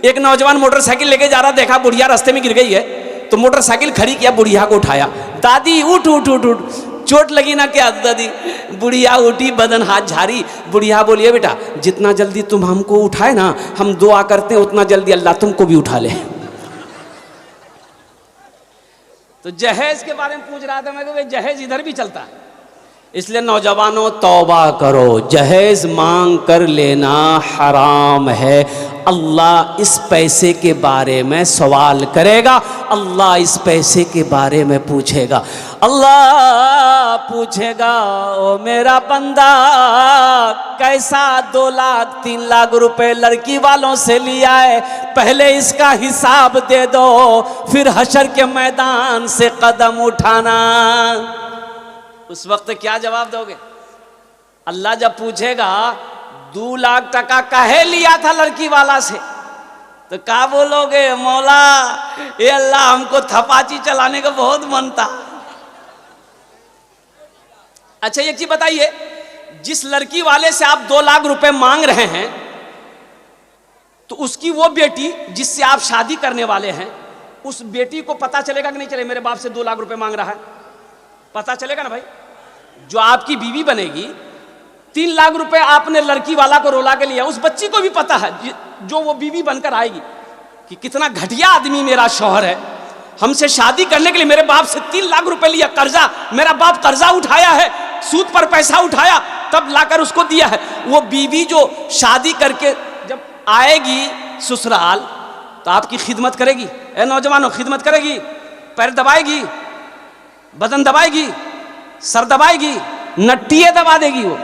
एक नौजवान मोटरसाइकिल लेके जा रहा, देखा बुढ़िया रास्ते में गिर गई है, तो मोटरसाइकिल खड़ी किया, बुढ़िया को उठाया, दादी उठ उठ उठ उठ। चोट लगी ना क्या दादी? बुढ़िया उठी, बदन हाथ झारी। बुढ़िया बोलिए बेटा जितना जल्दी तुम हमको उठाए ना, हम दुआ करते हैं उतना जल्दी अल्लाह तुमको भी उठा ले। तो जहेज के बारे में पूछ रहा था मैं कि भाई जहेज इधर भी चलता है। इसलिए नौजवानों तौबा करो, जहेज मांग कर लेना हराम है। अल्लाह इस पैसे के बारे में सवाल करेगा, अल्लाह इस पैसे के बारे में पूछेगा। अल्लाह पूछेगा ओ मेरा बंदा कैसा 2 लाख 3 लाख रुपए लड़की वालों से लिया है, पहले इसका हिसाब दे दो, फिर हशर के मैदान से कदम उठाना। उस वक्त क्या जवाब दोगे? अल्लाह जब पूछेगा 2 लाख टका काहे लिया था लड़की वाला से, तो क्या बोलोगे? मौला ये अल्लाह हमको थपाची चलाने का बहुत मन था। अच्छा एक चीज बताइए, जिस लड़की वाले से आप 2 लाख रुपए मांग रहे हैं, तो उसकी वो बेटी जिससे आप शादी करने वाले हैं, उस बेटी को पता चलेगा कि नहीं चलेगा मेरे बाप से 2 लाख रुपए मांग रहा है? पता चलेगा ना भाई। जो आपकी बीवी बनेगी, 3 लाख रुपए आपने लड़की वाला को रोला के लिया, उस बच्ची को भी पता है जो वो बीवी बनकर आएगी कि कितना घटिया आदमी मेरा शौहर है, हमसे शादी करने के लिए मेरे बाप से 3 लाख रुपए लिया कर्जा, मेरा बाप कर्जा उठाया है, सूद पर पैसा उठाया तब लाकर उसको दिया है। वो बीवी जो शादी करके जब आएगी ससुराल तो आपकी खिदमत करेगी। ए नौजवानों, खिदमत करेगी, पैर दबाएगी, बदन दबाएगी, सर दबाएगी, नट्टिए दबा देगी वो।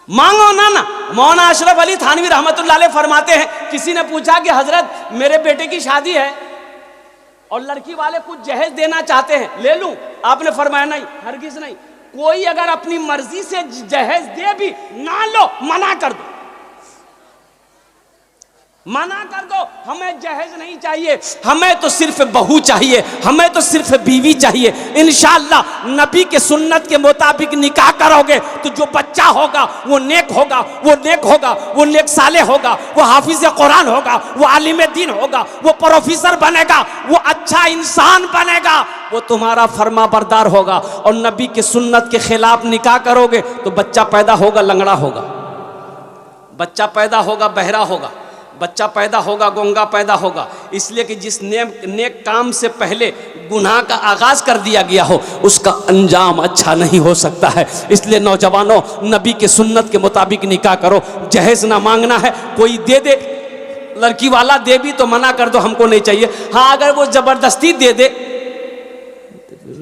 मांगो ना। मौलाना अशरफ अली थानवी रहमतुल्लाह अलैह फरमाते हैं, किसी ने पूछा कि हजरत मेरे बेटे की शादी है और लड़की वाले कुछ जहेज देना चाहते हैं, ले लूं? आपने फरमाया नहीं, हरगिज नहीं। कोई अगर अपनी मर्जी से जहेज दे भी ना लो, मना कर दो, मना कर दो। हमें जहेज नहीं चाहिए, हमें तो सिर्फ बहू चाहिए, हमें तो सिर्फ बीवी चाहिए। इंशाअल्लाह नबी के सुन्नत के मुताबिक निकाह करोगे तो जो बच्चा होगा वो नेक होगा, वो नेक होगा, वो नेक साले होगा, वो हाफिज कुरान होगा, वो आलिम दीन होगा, वो प्रोफेसर बनेगा, वो अच्छा इंसान बनेगा, वो तुम्हारा फर्मा बरदार होगा। और नबी के सुन्नत के खिलाफ निकाह करोगे तो बच्चा पैदा होगा लंगड़ा होगा, बच्चा पैदा होगा बहरा होगा, बच्चा पैदा होगा गूंगा पैदा होगा। इसलिए कि जिस नेक काम से पहले गुनाह का आगाज कर दिया गया हो उसका अंजाम अच्छा नहीं हो सकता है। इसलिए नौजवानों नबी के सुन्नत के मुताबिक निकाह करो। जहेज ना मांगना है, कोई दे दे, लड़की वाला दे भी तो मना कर दो, हमको नहीं चाहिए। हाँ अगर वो जबरदस्ती दे दे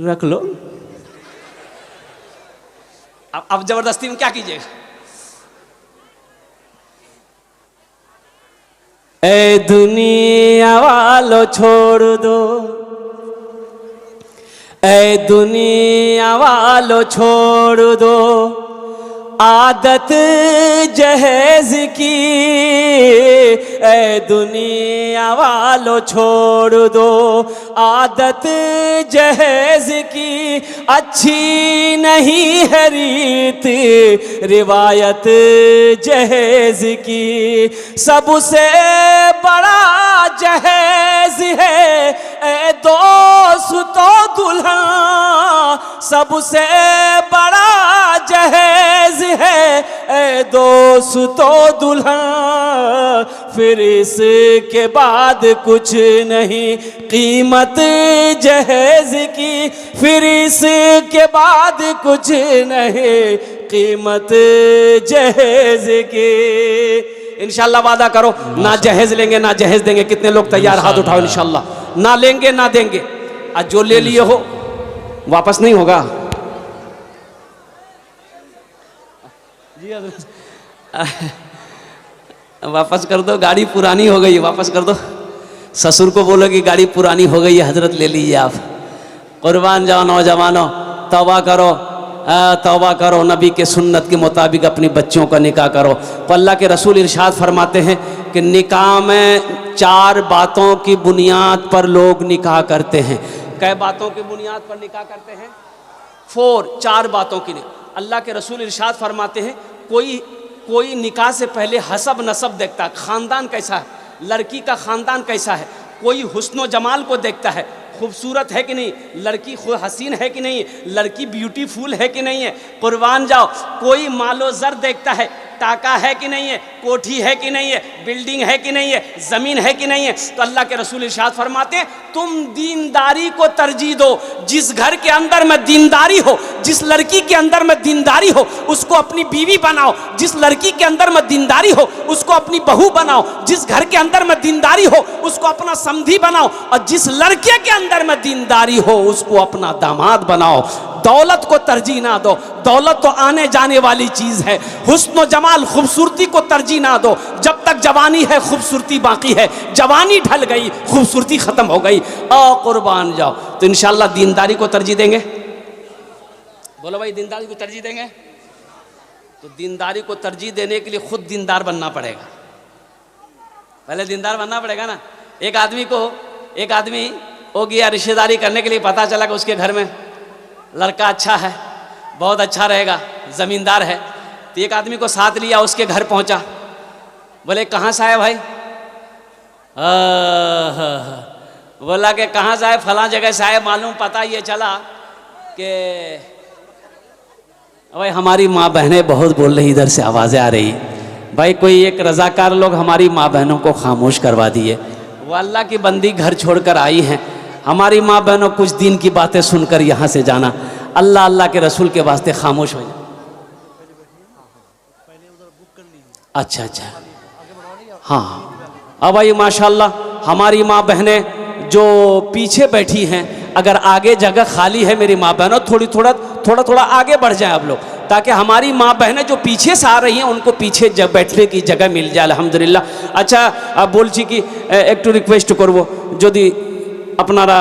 रख लो। अब जबरदस्ती में क्या कीजिएगा? ए दुनिया वालों छोड़ दो, ए दुनिया वालों छोड़ दो आदत जहेज की, ए दुनिया वालों छोड़ दो आदत जहेज की। अच्छी नहीं है रीत रिवायत जहेज की, सबसे बड़ा जहेज है ए दोस्तों दुल्हा, सबसे बड़ा जहेज है ए दोस्तों दुल्हा। फिर इसके बाद कुछ नहीं कीमत जहेज की, फिर इसके बाद कुछ नहीं कीमत जहेज की। इंशाल्लाह वादा करो ना जहेज लेंगे ना जहेज देंगे। कितने लोग तैयार? हाथ उठाओ। इंशाल्लाह ना लेंगे ना देंगे। आज जो ले लिए हो वापस नहीं होगा। वापस कर दो, गाड़ी पुरानी हो गई है, वापस कर दो। ससुर को बोलो कि गाड़ी पुरानी हो गई है हजरत ले लीजिए आप। कुर्बान जाओ नौजवानों, तौबा करो, तौबा करो, नबी के सुन्नत के मुताबिक अपनी बच्चों का निकाह करो। तो अल्लाह के रसूल इरशाद फरमाते हैं कि निकाह में 4 बातों की बुनियाद पर लोग निकाह करते हैं। कै बातों की बुनियाद पर निकाह करते हैं? 4 बातों की। अल्लाह के रसूल इरशाद फरमाते हैं कोई निकाह से पहले हसब नसब देखता है, ख़ानदान कैसा है, लड़की का ख़ानदान कैसा है। कोई हुस्न जमाल को देखता है, खूबसूरत है कि नहीं, लड़की हसीन है कि नहीं, लड़की ब्यूटीफुल है कि नहीं है। कुर्बान जाओ, कोई मालो ज़र देखता है, टाका है कि नहीं है, कोठी है कि नहीं है, बिल्डिंग है कि नहीं है, ज़मीन है कि नहीं है। तो अल्लाह के रसूल इरशाद फरमाते हैं, तुम दीनदारी को तरजीह दो। जिस घर के अंदर में दीनदारी हो, जिस लड़की के अंदर में दीनदारी हो, उसको अपनी बीवी बनाओ। जिस लड़की के अंदर में दीनदारी हो, उसको अपनी बहू बनाओ। जिस घर के अंदर में दीनदारी हो, उसको अपना समधी बनाओ। और जिस लड़के के अंदर में दीनदारी हो, उसको अपना दामाद बनाओ। दौलत को तरजीह ना दो, दौलत तो आने जाने वाली चीज़ है। हुस्न जमाल, खूबसूरती को तरजीह ना दो। जब तक जवानी है खूबसूरती बाकी है, जवानी ढल गई खूबसूरती ख़त्म हो गई। कुर्बान जाओ। तो इंशाअल्लाह दीनदारी को तरजीह देंगे। बोलो भाई, दीनदारी को तरजीह देंगे। तो दीनदारी को तरजीह देने के लिए खुद दीनदार बनना पड़ेगा। पहले दीनदार बनना पड़ेगा ना। एक आदमी हो गया रिश्तेदारी करने के लिए, पता चला कि उसके घर में लड़का अच्छा है, बहुत अच्छा रहेगा, ज़मींदार है। तो एक आदमी को साथ लिया, उसके घर पहुंचा। बोले कहाँ से आए भाई? बोला कि कहाँ से आए? फलां जगह से आए। मालूम पता ये चला कि भाई हमारी माँ बहनें बहुत बोल रही, इधर से आवाज़ें आ रही। भाई कोई एक रज़ाकार लोग हमारी माँ बहनों को खामोश करवा दिए। वो अल्लाह की बंदी घर छोड़कर आई हैं। हमारी माँ बहनों कुछ दिन की बातें सुनकर यहाँ से जाना। अल्लाह अल्लाह के रसूल के वास्ते खामोश हो जाए। अच्छा, हाँ। अब भाई माशाल्लाह हमारी माँ बहनें जो पीछे बैठी हैं, अगर आगे जगह खाली है, मेरी माँ बहनों थोड़ा आगे बढ़ जाए आप लोग, ताकि हमारी माँ बहनें जो पीछे से आ रही हैं उनको पीछे बैठने की जगह मिल जाए। अल्हम्दुलिल्लाह। अच्छा, अब बोलছি कि একটু রিকোয়েস্ট করব, যদি আপনারা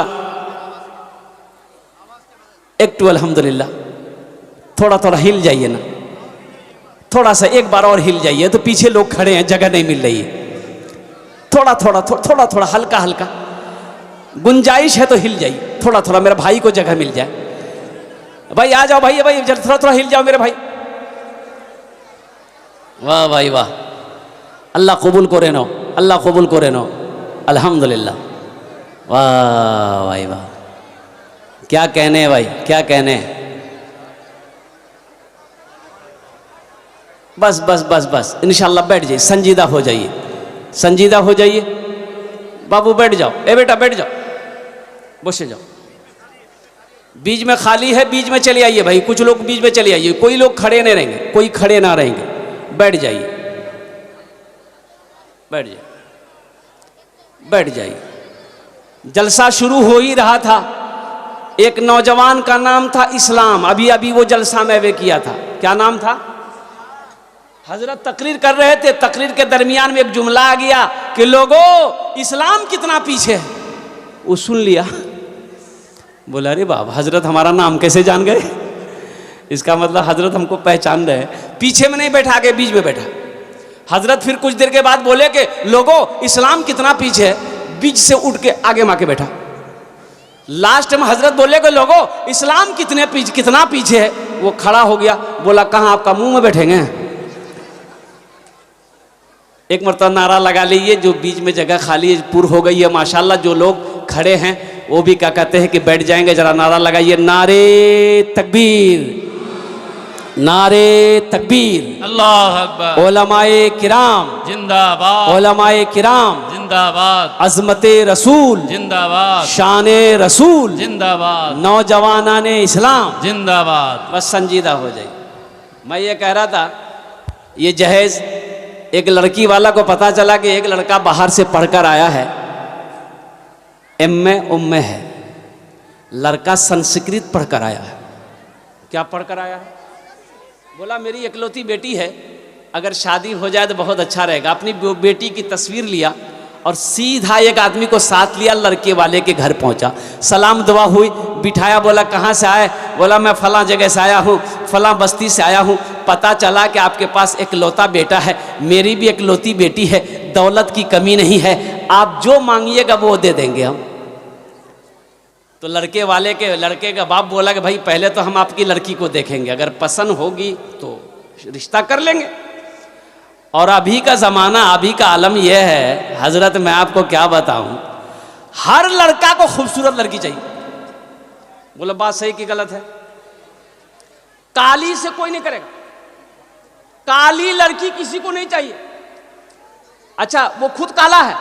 একটু अल्हम्दुलिल्लाह थोड़ा हिल जाइए ना, थोड़ा सा एक बार और हिल जाइए। तो पीछे लोग खड़े हैं, जगह नहीं मिल रही है। थोड़ा हल्का गुंजाइश है तो हिल जाइए। थोड़ा मेरे भाई को जगह मिल जाए। भाई आ जाओ भाई थोड़ा हिल जाओ मेरे भाई। वाह भाई वाह, अल्लाह कबूल करे नो, अल्लाह कबूल करे नो। अल्हम्दुलिल्लाह। वाह भाई वाह, क्या कहने भाई, क्या कहने। बस इंशाल्लाह बैठ जाइए, संजीदा हो जाइए। बाबू बैठ जाओ, ए बेटा बैठ जाओ, बसे जाओ। बीच में खाली है, बीच में चले आइए भाई। कुछ लोग बीच में चले आइए, कोई लोग खड़े नहीं रहेंगे, कोई खड़े ना रहेंगे। बैठ जाइए। जलसा शुरू हो ही रहा था। एक नौजवान का नाम था इस्लाम। अभी वो जलसा में किया था। क्या नाम था? हजरत तकरीर कर रहे थे। तकरीर के दरमियान में एक जुमला आ गया कि लोगों, इस्लाम कितना पीछे है। वो सुन लिया, बोला अरे बाबा, हजरत हमारा नाम कैसे जान गए? इसका मतलब हजरत हमको पहचान रहे हैं। पीछे में नहीं बैठा, आगे बीच में बैठा। हजरत फिर कुछ देर के बाद बोले कि लोगों, इस्लाम कितना पीछे है। बीच से उठ के आगे माँ के बैठा। लास्ट में हजरत बोले कि लोगों, इस्लाम कितना पीछे है। वो खड़ा हो गया, बोला कहाँ आपका मुंह में बैठेंगे। एक मरतबा नारा लगा लीजिए, जो बीच में जगह खाली है पूरी हो गई है माशाल्लाह। जो लोग खड़े हैं वो भी क्या कहते हैं कि बैठ जाएंगे। जरा नारा लगाइए, नारे तकबीर, नारे तकबीर, अल्लाह अकबर। उलमाए किराम जिंदाबाद, उलमाए किराम जिंदाबाद, अज़मते रसूल जिंदाबाद, शाने रसूल जिंदाबाद, नौजवानाने इस्लाम जिंदाबाद। बस संजीदा हो जाए। मैं ये कह रहा था, ये जहेज एक लड़की वाला को पता चला कि एक लड़का बाहर से पढ़कर आया है, एम.ए. है। लड़का संस्कृत पढ़कर आया है। क्या पढ़कर आया है? बोला मेरी इकलौती बेटी है, अगर शादी हो जाए तो बहुत अच्छा रहेगा। अपनी बेटी की तस्वीर लिया और सीधा एक आदमी को साथ लिया, लड़के वाले के घर पहुंचा। सलाम दुआ हुई, बिठाया। बोला कहाँ से आए? बोला मैं फलां जगह से आया हूँ, फलां बस्ती से आया हूँ। पता चला कि आपके पास इकलौता बेटा है, मेरी भी इकलौती बेटी है, दौलत की कमी नहीं है, आप जो मांगिएगा वो दे देंगे हम। तो लड़के का बाप बोला कि भाई पहले तो हम आपकी लड़की को देखेंगे, अगर पसंद होगी तो रिश्ता कर लेंगे। और अभी का ज़माना, अभी का आलम यह है हज़रत, मैं आपको क्या बताऊं, हर लड़का को खूबसूरत लड़की चाहिए। बोले बात सही कि गलत है? काली से कोई नहीं करेगा, काली लड़की किसी को नहीं चाहिए। अच्छा वो खुद काला है,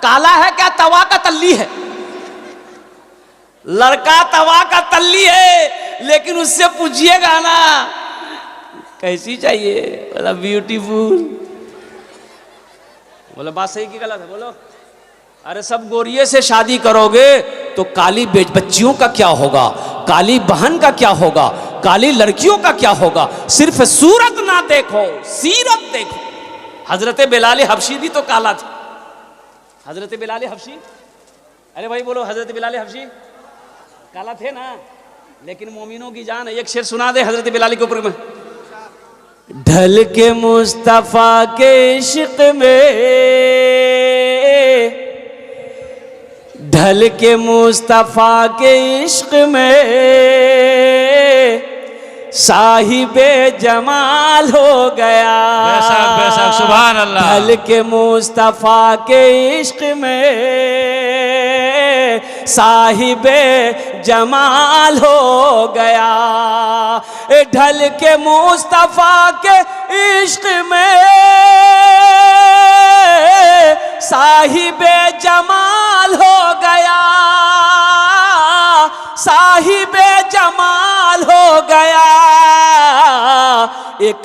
काला है क्या तवा का तल्ली है? लड़का तवा का तल्ली है, लेकिन उससे पूछिएगा ना कैसी चाहिए, बोला ब्यूटीफुल। बोला बात सही कि गलत है? बोलो। अरे सब गोरिये से शादी करोगे तो काली बच्चियों का क्या होगा, काली बहन का क्या होगा, काली लड़कियों का क्या होगा? सिर्फ सूरत ना देखो, सीरत देखो। हजरत बिलाल हबशी भी तो काला थे। हजरत बिलाल हबशी, अरे भाई बोलो, हजरत बिलाल हबशी काला थे ना, लेकिन मोमिनों की जान है। एक शेर सुना दे हजरत बिलाल के ऊपर में। ढल के मुस्तफा के इश्क में, ढल के मुस्तफा के इश्क में साहिबे जमाल हो गया। बेशक बेशक, सुभान अल्लाह। ढल के मुस्तफा के इश्क में साहिबे जमाल हो गया। ढल के मुस्तफा के इश्क में साहिबे जमाल हो गया, साहिबे जमाल हो गया। एक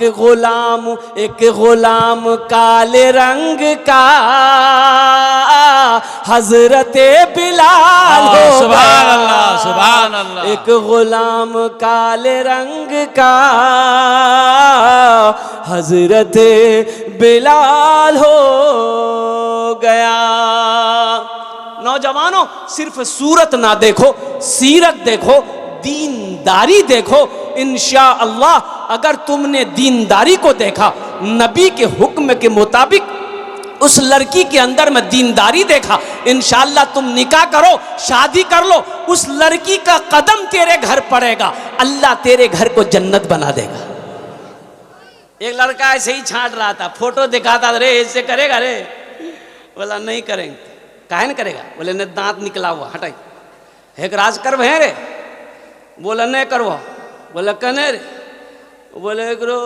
गुलाम काले रंग का हजरत बिलाल हो गया। सुभान अल्लाह, सुभान अल्लाह। एक गुलाम काले रंग का हजरत बिलाल हो गया। नौजवानों, सिर्फ सूरत ना देखो, सीरत देखो, दीनदारी देखो। इंशाअल्लाह अगर तुमने दीनदारी को देखा, नबी के हुक्म के मुताबिक उस लड़की के अंदर में दीनदारी देखा, इंशाअल्लाह तुम निकाह करो, शादी कर लो, उस लड़की का कदम तेरे घर पड़ेगा, अल्लाह तेरे घर को जन्नत बना देगा। एक लड़का ऐसे ही छांट रहा था, फोटो दिखाता, रे ऐसे करेगा रे? बोला नहीं करेंगे। काहे न करेगा? बोले ने दांत निकला हुआ, हटाई। एक राज कर भे रे? बोला नहीं करवा। बोला कने रे? बोले करो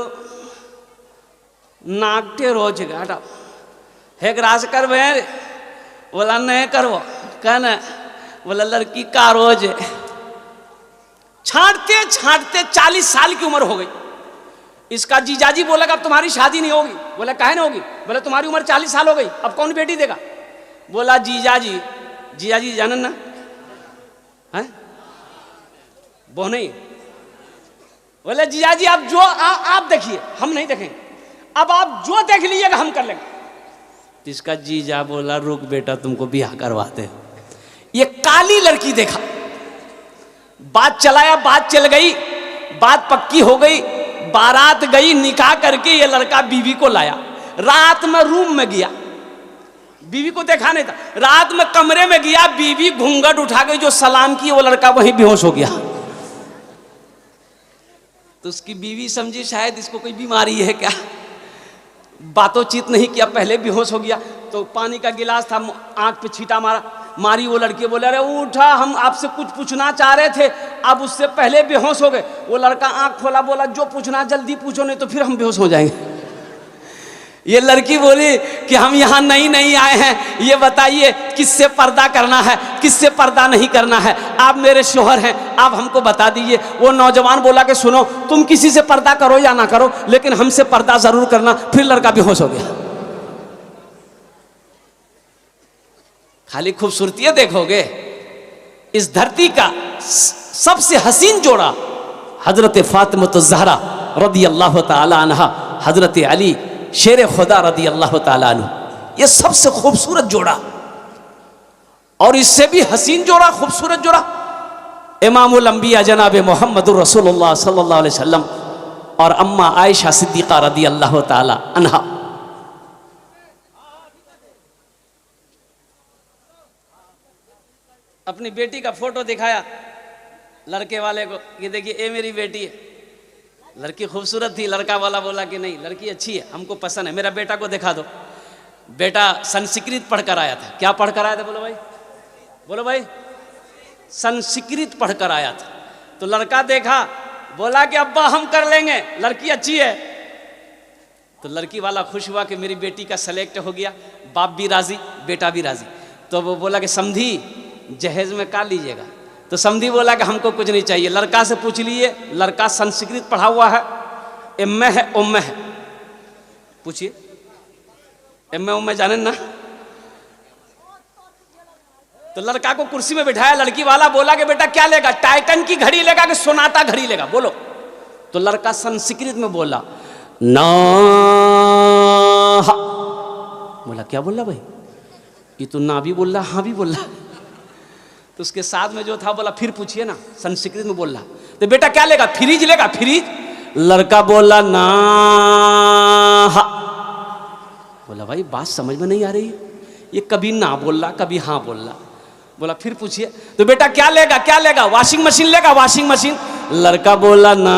नाकटे रोज हटाओ। एक राज कर भे रे? बोला नहीं करवा। कहना बोला लड़की का रोज है। छांटते छांटते 40 साल की उम्र हो गई। इसका जीजाजी बोला अब तुम्हारी शादी नहीं होगी। बोला काहे नहीं होगी? बोला तुम्हारी उम्र 40 साल हो गई, अब कौन बेटी देगा? बोला जीजाजी, जीजाजी जानन ना है वो नहीं। बोले जीजाजी आप जो आप देखिए, हम नहीं देखेंगे, अब आप जो देख लीजिएगा हम कर लेंगे। इसका जीजा बोला रुक बेटा तुमको ब्याह करवाते हैं। ये काली लड़की देखा, बात चलाया, बात चल गई, बात पक्की हो गई, बारात गई, निकाह करके ये लड़का बीवी को लाया। रात में रूम में गया, बीवी को देखा नहीं था, रात में कमरे में गया, बीवी घूंघट उठा गई, जो सलाम की वो लड़का वहीं बेहोश हो गया। तो उसकी बीवी समझी शायद इसको कोई बीमारी है क्या, बातों-चीत नहीं किया, पहले बेहोश हो गया। तो पानी का गिलास था, आंख पे छींटा मारी वो लड़की। बोले अरे उठा, हम आपसे कुछ पूछना चाह रहे थे, अब उससे पहले बेहोश हो गए। वो लड़का आंख खोला, बोला जो पूछना जल्दी पूछो, नहीं तो फिर हम बेहोश हो जाएंगे। ये लड़की बोली कि हम यहाँ नई आए हैं, ये बताइए किससे पर्दा करना है, किससे पर्दा नहीं करना है, आप मेरे शोहर हैं, आप हमको बता दीजिए। वो नौजवान बोला कि सुनो तुम किसी से पर्दा करो या ना करो, लेकिन हमसे पर्दा जरूर करना। फिर लड़का बेहोश हो गया। खाली खूबसूरती देखोगे, इस धरती का सबसे हसीन जोड़ा हजरत फातिमा ज़हरा रदी अल्लाह ताला अन्हा, हजरत अली शेर खुदा रदी अल्लाह ताला अन्हु, ये सबसे खूबसूरत जोड़ा। और इससे भी हसीन जोड़ा, खूबसूरत जोड़ा इमामुल अंबिया जनाब मोहम्मदुर रसूलुल्लाह सल्लल्लाहु अलैहि वसल्लम और अम्मा आयशा सिद्दीक़ा रदी अल्लाह ताला अन्हा। अपनी बेटी का फोटो दिखाया लड़के वाले को, ये देखिए ये मेरी बेटी है। लड़की खूबसूरत थी, लड़का वाला बोला कि नहीं लड़की अच्छी है, हमको पसंद है, मेरा बेटा को दिखा दो। बेटा संस्कृत पढ़कर आया था। क्या पढ़कर आया था बोलो भाई? बोलो भाई, संस्कृत पढ़कर आया था। तो लड़का देखा, बोला कि अब्बा हम कर लेंगे, लड़की अच्छी है। तो लड़की वाला खुश हुआ कि मेरी बेटी का सेलेक्ट हो गया, बाप भी राजी बेटा भी राजी। तो वो बोला कि समधी जहेज में का लीजिएगा। तो समधी बोला कि हमको कुछ नहीं चाहिए। लड़का से पूछ लिए, लड़का संस्कृत पढ़ा हुआ है, एम है उम्मे है, पूछिए एम उम्मे जाने ना। तो लड़का को कुर्सी में बिठाया, लड़की वाला बोला कि बेटा क्या लेगा, टाइटन की घड़ी लेगा कि सोनाटा घड़ी लेगा, बोलो। तो लड़का संस्कृत में बोला ना। बोला क्या बोल रहा भाई, ये तो ना भी बोल रहा हाँ भी बोल रहा। तो उसके साथ में जो था बोला फिर पूछिए ना, संस्कृत में बोल रहा। तो बेटा क्या लेगा, फ्रिज लेगा, फ्रिज। लड़का बोला ना। बोला भाई बात समझ में नहीं आ रही, ये कभी ना बोल रहा कभी हाँ बोल रहा। बोला फिर पूछिए। तो बेटा क्या लेगा, क्या लेगा, वॉशिंग मशीन लेगा, वॉशिंग मशीन। लड़का बोला ना।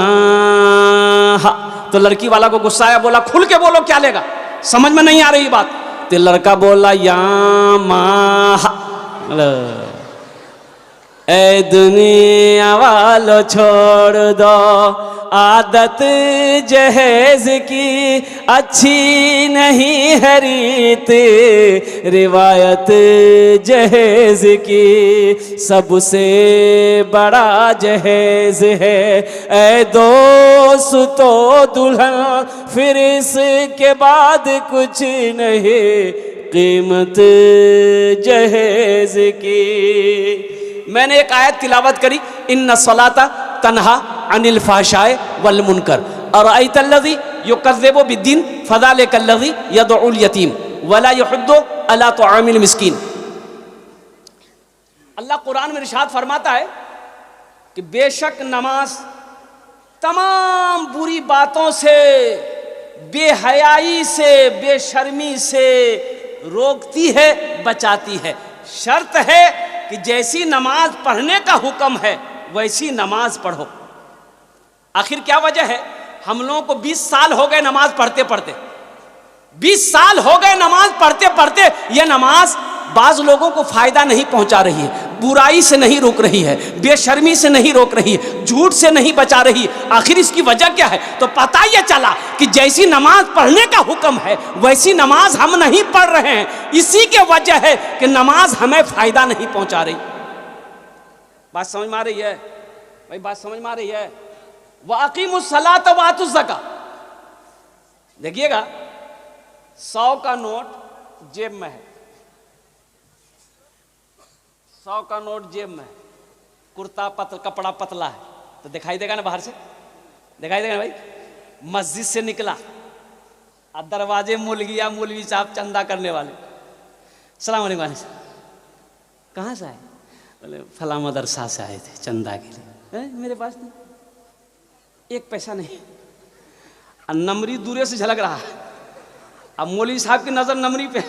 तो लड़की वाला को गुस्सा आया, बोला खुल के बोलो क्या लेगा, समझ में नहीं आ रही बात। तो लड़का बोला यामाहा। ए दुनिया वालों छोड़ दो आदत जहेज की, अच्छी नहीं है रीत रिवायत जहेज की, सबसे बड़ा जहेज है ए दोस्तों दुल्हन, फिर इसके बाद कुछ नहीं कीमत जहेज की। मैंने एक आयत तिलावत करी, इन्ना सलाता तन्हा अनिल फाशाए वल मुनकर और अयतल्लज़ी युकज़्ज़िबु बिद्दीन फ़ज़ालिकल्लज़ी यदउल यतीम वला यहुद्दु अला तुआमिल मिस्कीन। अल्लाह कुरान में इरशाद फरमाता है कि बेशक नमाज तमाम बुरी बातों से, बेहयाई से, बेशर्मी से रोकती है, बचाती है। शर्त है कि जैसी नमाज पढ़ने का हुक्म है वैसी नमाज पढ़ो। आखिर क्या वजह है, हम लोगों को 20 साल हो गए नमाज पढ़ते पढ़ते, 20 साल हो गए नमाज पढ़ते पढ़ते। यह नमाज बाज लोगों को फायदा नहीं पहुंचा रही है, बुराई से नहीं रोक रही है, बेशर्मी से नहीं रोक रही है, झूठ से नहीं बचा रही। आखिर इसकी वजह क्या है, तो पता यह चला कि जैसी नमाज पढ़ने का हुक्म है वैसी नमाज हम नहीं पढ़ रहे हैं। इसी के वजह है कि नमाज हमें फायदा नहीं पहुंचा रही। बात समझ में आ रही है भाई, बात समझ में आ रही है। वाक़ीमुस्सलात व आतुज़ ज़का। देखिएगा 100 का नोट जेब में है, 100 का नोट जेब में है, कुर्ता कपड़ा पतला है तो दिखाई देगा ना, बाहर से दिखाई देगा ना भाई। मस्जिद से निकला और दरवाजे मुल गया, मौलवी साहब चंदा करने वाले, सलाम अलैकुम, कहाँ से आए, बोले फला मदरसा से आए थे चंदा के लिए। मेरे पास नहीं, एक पैसा नहीं। और नमरी दूरे से झलक रहा है, अब मौलवी साहब की नजर नमरी पे,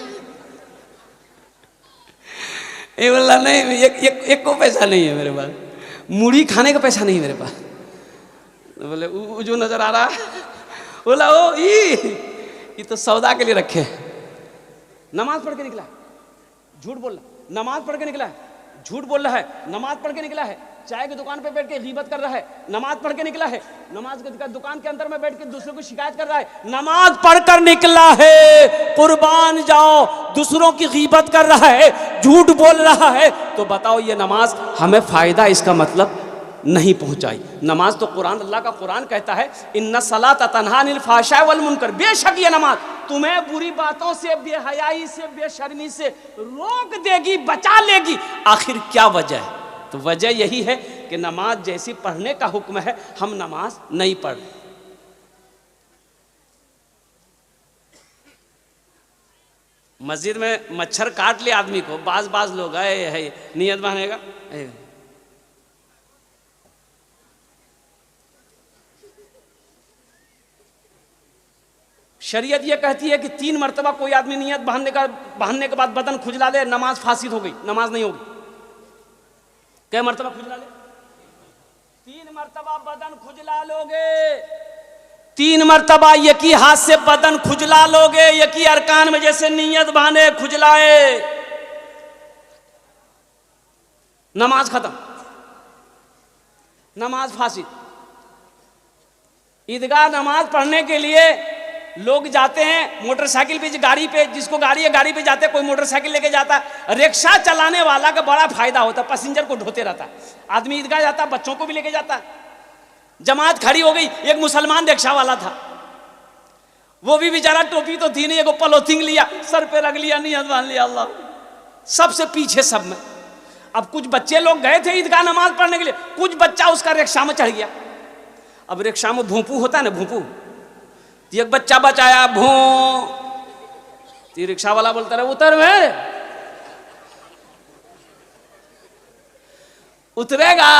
ये बोला नहीं एक को पैसा नहीं है मेरे पास, मूढ़ी खाने का पैसा नहीं है मेरे पास। तो बोले वो जो नजर आ रहा है, बोला ओ ये तो सौदा के लिए रखे हैं। नमाज पढ़ के निकला है, झूठ बोल रहा, नमाज पढ़ के निकला है, झूठ बोल रहा है, नमाज पढ़ के निकला है, चाय की दुकान पे बैठ के गीबत कर रहा है, नमाज पढ़ के निकला है, नमाज की दुकान के अंदर में बैठ के दूसरों को शिकायत कर रहा है, नमाज पढ़कर निकला है, कुर्बान जाओ, दूसरों की गीबत कर रहा है, झूठ बोल रहा है। तो बताओ ये नमाज हमें फायदा इसका मतलब नहीं पहुंचाई। नमाज तो कुरान, अल्लाह का कुरान कहता है इन्ना सलाता तन्हा अनिल फाहशाए वल मुनकर, बेशक ये नमाज तुम्हें बुरी बातों से, बेहयाई से, बेशर्मी से रोक देगी, बचा लेगी। आखिर क्या वजह है, तो वजह यही है कि नमाज जैसी पढ़ने का हुक्म है हम नमाज नहीं पढ़ रहे। मस्जिद में मच्छर काट ले आदमी को, बाज लोग आए है नियत बनेगा। शरीयत यह कहती है कि 3 मरतबा कोई आदमी नियत बांधने के बाद बदन खुजला ले, नमाज फासिद हो गई, नमाज नहीं होगी। क्या मरतबा खुजला ले? 3 मरतबा बदन खुजला लोगे, 3 मरतबा यकी हाथ से बदन खुजला लोगे, यकी अरकान में जैसे नियत बांधे खुजलाए, नमाज खत्म, नमाज फांसी। ईदगाह नमाज पढ़ने के लिए लोग जाते हैं मोटरसाइकिल पे, गाड़ी पे, जिसको गाड़ी है गाड़ी पे जाते हैं, कोई मोटरसाइकिल लेके जाता है। रिक्शा चलाने वाला का बड़ा फायदा होता है, पैसेंजर को ढोते रहता है। आदमी ईदगाह जाता है, बच्चों को भी लेके जाता है। जमात खड़ी हो गई, एक मुसलमान रिक्शा वाला था, वो भी बेचारा टोपी तो थी नहीं, एगो पॉलिथीन लिया, सर पे रख लिया, नियत बांध लिया, अल्लाह, सबसे पीछे सब में। अब कुछ बच्चे लोग गए थे ईदगाह नमाज पढ़ने के लिए, कुछ बच्चा उसका रिक्शा में चढ़ गया। अब रिक्शा में भोंपू होता है ना, भोंपू, एक बच्चा बचाया, भों, रिक्शा वाला बोलता रहा उतर में, उतरेगा,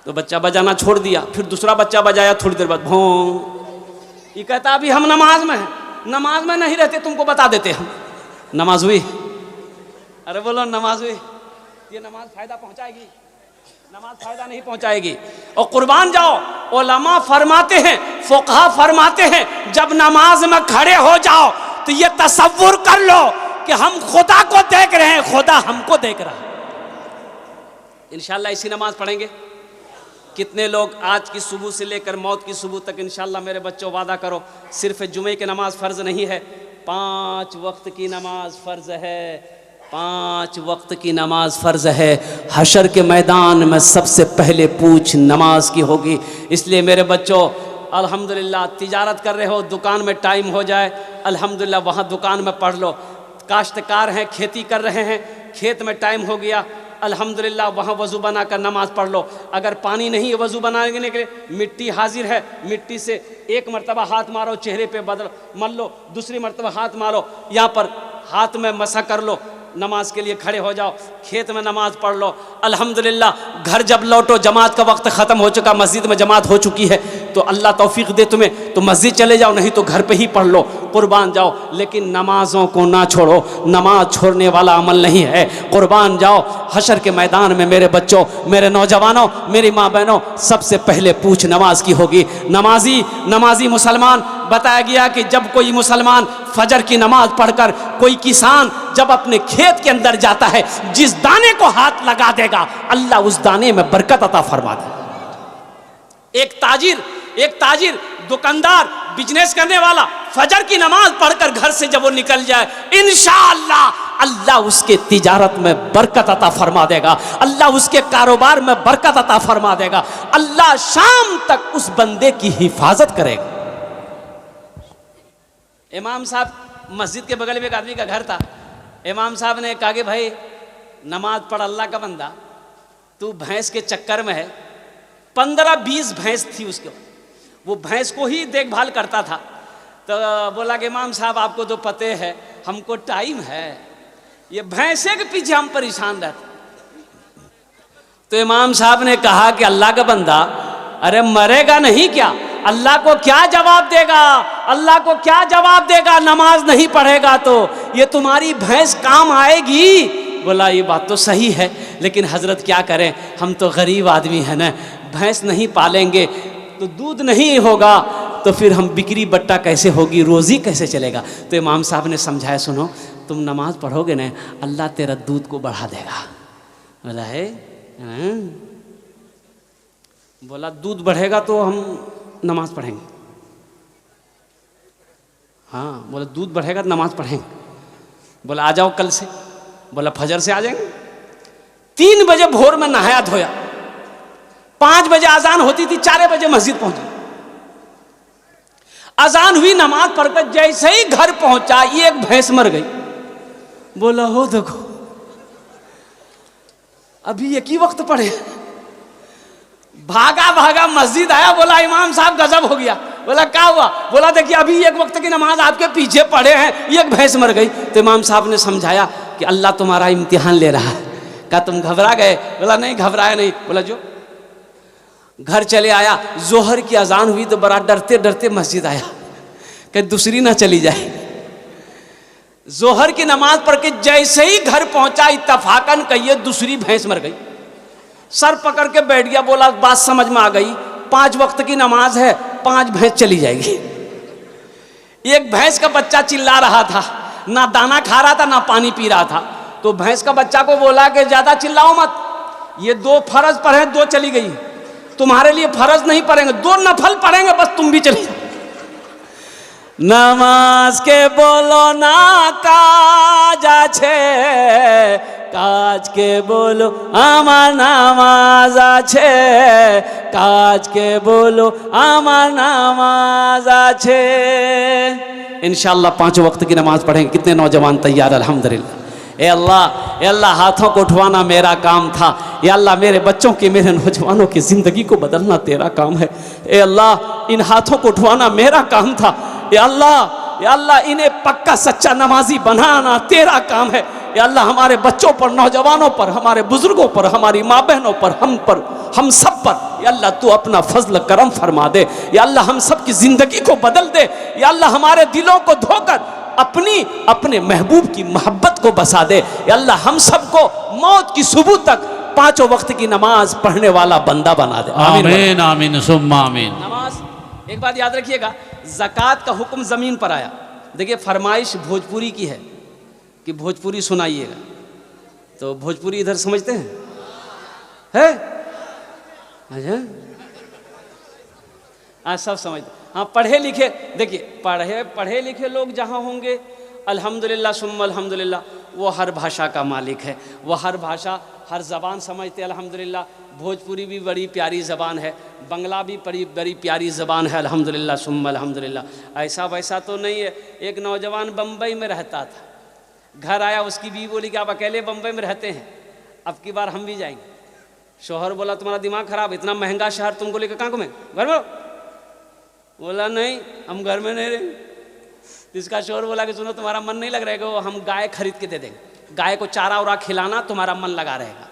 तो बच्चा बजाना छोड़ दिया। फिर दूसरा बच्चा बजाया, थोड़ी देर बाद भों। ये कहता अभी हम नमाज में हैं, नमाज में नहीं रहते, तुमको बता देते हम। नमाज हुई? अरे बोलो नमाज हुई? ये नमाज फायदा पहुंचाएगी? नमाज फायदा नहीं पहुंचाएगी। और कुर्बान जाओ, उलमा फरमाते हैं, फुकहा फरमाते हैं, जब नमाज में खड़े हो जाओ तो ये तसव्वुर कर लो कि हम खुदा को देख रहे हैं, खुदा हमको देख रहा है। इंशाल्लाह इसी नमाज पढ़ेंगे। कितने लोग आज की सुबह से लेकर मौत की सुबह तक, इंशाल्लाह मेरे बच्चों वादा करो, सिर्फ जुमे की नमाज फ़र्ज नहीं है, 5 वक्त की नमाज फ़र्ज है, 5 वक्त की नमाज फ़र्ज है। हशर के मैदान में सबसे पहले पूछ नमाज की होगी। इसलिए मेरे बच्चों, अल्हम्दुलिल्लाह तिजारत कर रहे हो, दुकान में टाइम हो जाए, अल्हम्दुलिल्लाह वहाँ दुकान में पढ़ लो। काश्तकार हैं, खेती कर रहे हैं, खेत में टाइम हो गया, अल्हम्दुलिल्लाह वहाँ वज़ू बनाकर नमाज पढ़ लो। अगर पानी नहीं है वज़ू बनाने के लिए, मिट्टी हाजिर है, मिट्टी से एक मरतबा हाथ मारो, चेहरे पे बदल मल लो, दूसरी मरतबा हाथ मारो, यहाँ पर हाथ में मसा कर लो, नमाज के लिए खड़े हो जाओ, खेत में नमाज पढ़ लो। अल्हम्दुलिल्लाह घर जब लौटो, जमात का वक्त ख़त्म हो चुका, मस्जिद में जमात हो चुकी है, तो अल्लाह तौफीक दे तुम्हें तो मस्जिद चले जाओ, नहीं तो घर पे ही पढ़ लो, कुर्बान जाओ। लेकिन नमाज़ों को ना छोड़ो, नमाज छोड़ने वाला अमल नहीं है। कुर्बान जाओ। हशर के मैदान में मेरे बच्चों, मेरे नौजवानों, मेरी माँ बहनों, सबसे पहले पूछ नमाज की होगी। नमाजी मुसलमान, बताया गया कि जब कोई मुसलमान फजर की नमाज पढ़कर, कोई किसान जब अपने खेत के अंदर जाता है, जिस दाने को हाथ लगा देगा अल्लाह उस दाने में बरकत अता फरमा दे। एक ताजिर दुकानदार, बिजनेस करने वाला फजर की नमाज पढ़कर घर से जब वो निकल जाए, इंशाअल्लाह अल्लाह उसके तिजारत में बरकत अता फरमा देगा, अल्लाह उसके कारोबार में बरकत अता फरमा देगा, अल्लाह शाम तक उस बंदे की हिफाजत करेगा। इमाम साहब, मस्जिद के बगल में एक आदमी का घर था। इमाम साहब ने कहा कि भाई नमाज पढ़, अल्लाह का बंदा, तू भैंस के चक्कर में है। 15-20 भैंस थी उसको, वो भैंस को ही देखभाल करता था। तो बोला कि इमाम साहब आपको तो पते है, हमको टाइम है, ये भैंसे के पीछे हम परेशान रहते। तो इमाम साहब ने कहा कि अल्लाह का बंदा, अरे मरेगा नहीं क्या? अल्लाह को क्या जवाब देगा? अल्लाह को क्या जवाब देगा? नमाज नहीं पढ़ेगा तो ये तुम्हारी भैंस काम आएगी? बोला ये बात तो सही है, लेकिन हजरत क्या करें, हम तो गरीब आदमी हैं ना, भैंस नहीं पालेंगे तो दूध नहीं होगा, तो फिर हम बिक्री बट्टा कैसे होगी, रोज़ी कैसे चलेगा? तो इमाम साहब ने समझाया, सुनो तुम नमाज पढ़ोगे ना, अल्लाह तेरा दूध को बढ़ा देगा। बोला है बोला दूध बढ़ेगा तो हम नमाज पढ़ेंगे। हाँ, बोला दूध बढ़ेगा तो नमाज पढ़ेंगे। बोला आ जाओ कल से। बोला फजर से आ जाएंगे। 3 बजे भोर में नहाया धोया, 5 बजे अजान होती थी, 4 बजे मस्जिद पहुंची। अजान हुई, नमाज पढ़कर जैसे ही घर पहुंचा, एक भैंस मर गई। बोला हो देखो, अभी एक ही वक्त पढ़े। भागा मस्जिद आया, बोला इमाम साहब गजब हो गया। बोला क्या हुआ? बोला देखिए अभी एक वक्त की नमाज आपके पीछे पढ़े हैं, एक भैंस मर गई। तो इमाम साहब ने समझाया कि अल्लाह तुम्हारा इम्तिहान ले रहा है। क्या तुम घबरा गए? बोला नहीं घबराया नहीं। बोला जो घर चले आया, जोहर की अजान हुई तो बड़ा डरते डरते मस्जिद आया कि दूसरी ना चली जाए। जोहर की नमाज पढ़ के जैसे ही घर पहुंचा, इत्तफाकन कहिए दूसरी भैंस मर गई। सर पकड़ के बैठ गया। बोला बात समझ में आ गई, 5 वक्त की नमाज है, 5 भैंस चली जाएगी। एक भैंस का बच्चा चिल्ला रहा था, ना दाना खा रहा था ना पानी पी रहा था। तो भैंस का बच्चा को बोला कि ज्यादा चिल्लाओ मत, ये 2 फर्ज पढ़े 2 चली गई, तुम्हारे लिए फर्ज नहीं पढ़ेंगे, 2 नफल पढ़ेंगे, बस तुम भी चली जाओ। नमाज के बोलो ना काज आछे, काज के बोलो आमार नामाज आछे, काज के बोलो आमार नामाज आछे। इंशाअल्लाह 5 वक्त की नमाज पढ़ेंगे। कितने नौजवान तैयार? अल्हम्दुलिल्लाह। ए अल्लाह, हाथों को उठवाना मेरा काम था। ए अल्लाह, मेरे बच्चों की, मेरे नौजवानों की ज़िंदगी को बदलना तेरा काम है। ए अल्लाह, इन हाथों को उठवाना मेरा काम था। ए अल्लाह, इन्हें पक्का सच्चा नमाजी बनाना तेरा काम है। ए अल्लाह, हमारे बच्चों पर, नौजवानों पर, हमारे बुजुर्गों पर, हमारी माँ बहनों पर, हम सब पर, या अल्लाह तू अपना फजल करम फरमा दे। या अल्लाह, हम सब की ज़िंदगी को बदल दे। या अल्लाह, हमारे दिलों को धोकर अपने महबूब की मोहब्बत को बसा दे। या अल्लाह, हम सबको मौत की सुबह तक 5 वक्त की नमाज पढ़ने वाला बंदा बना दे। आमीन आमीन सुम्मा आमीन। नमाज, एक बात याद रखिएगा, ज़कात का हुक्म ज़मीन पर आया। देखिए, फरमाइश भोजपुरी की है कि भोजपुरी सुनाइएगा, तो भोजपुरी इधर समझते हैं? अच्छा, हाँ सब समझते। हाँ, पढ़े लिखे, देखिए पढ़े लिखे लोग जहाँ होंगे, अल्हम्दुलिल्लाह सुम्मा अल्हम्दुलिल्लाह, वो हर भाषा का मालिक है, वो हर भाषा, हर ज़बान समझते। अल्हम्दुलिल्लाह, भोजपुरी भी बड़ी प्यारी ज़बान है, बंगला भी बड़ी प्यारी ज़बान है। अल्हम्दुलिल्लाह सुम्मा अल्हम्दुलिल्लाह। ऐसा वैसा तो नहीं है। एक नौजवान बम्बई में रहता था, घर आया, उसकी बीवी बोली कि आप अकेले बम्बई में रहते हैं, अब की बार हम भी जाएंगे। शोहर बोला तुम्हारा दिमाग खराब, इतना महंगा शहर तुमको लेकर कहाँ घूमें, घर में? बोला नहीं, हम घर में नहीं रहेंगे। इसका शोहर बोला कि सुनो, तुम्हारा मन नहीं लग रहेगा, हम गाय खरीद के दे देंगे, गाय को चारा उरा खिलाना, तुम्हारा मन लगा रहेगा।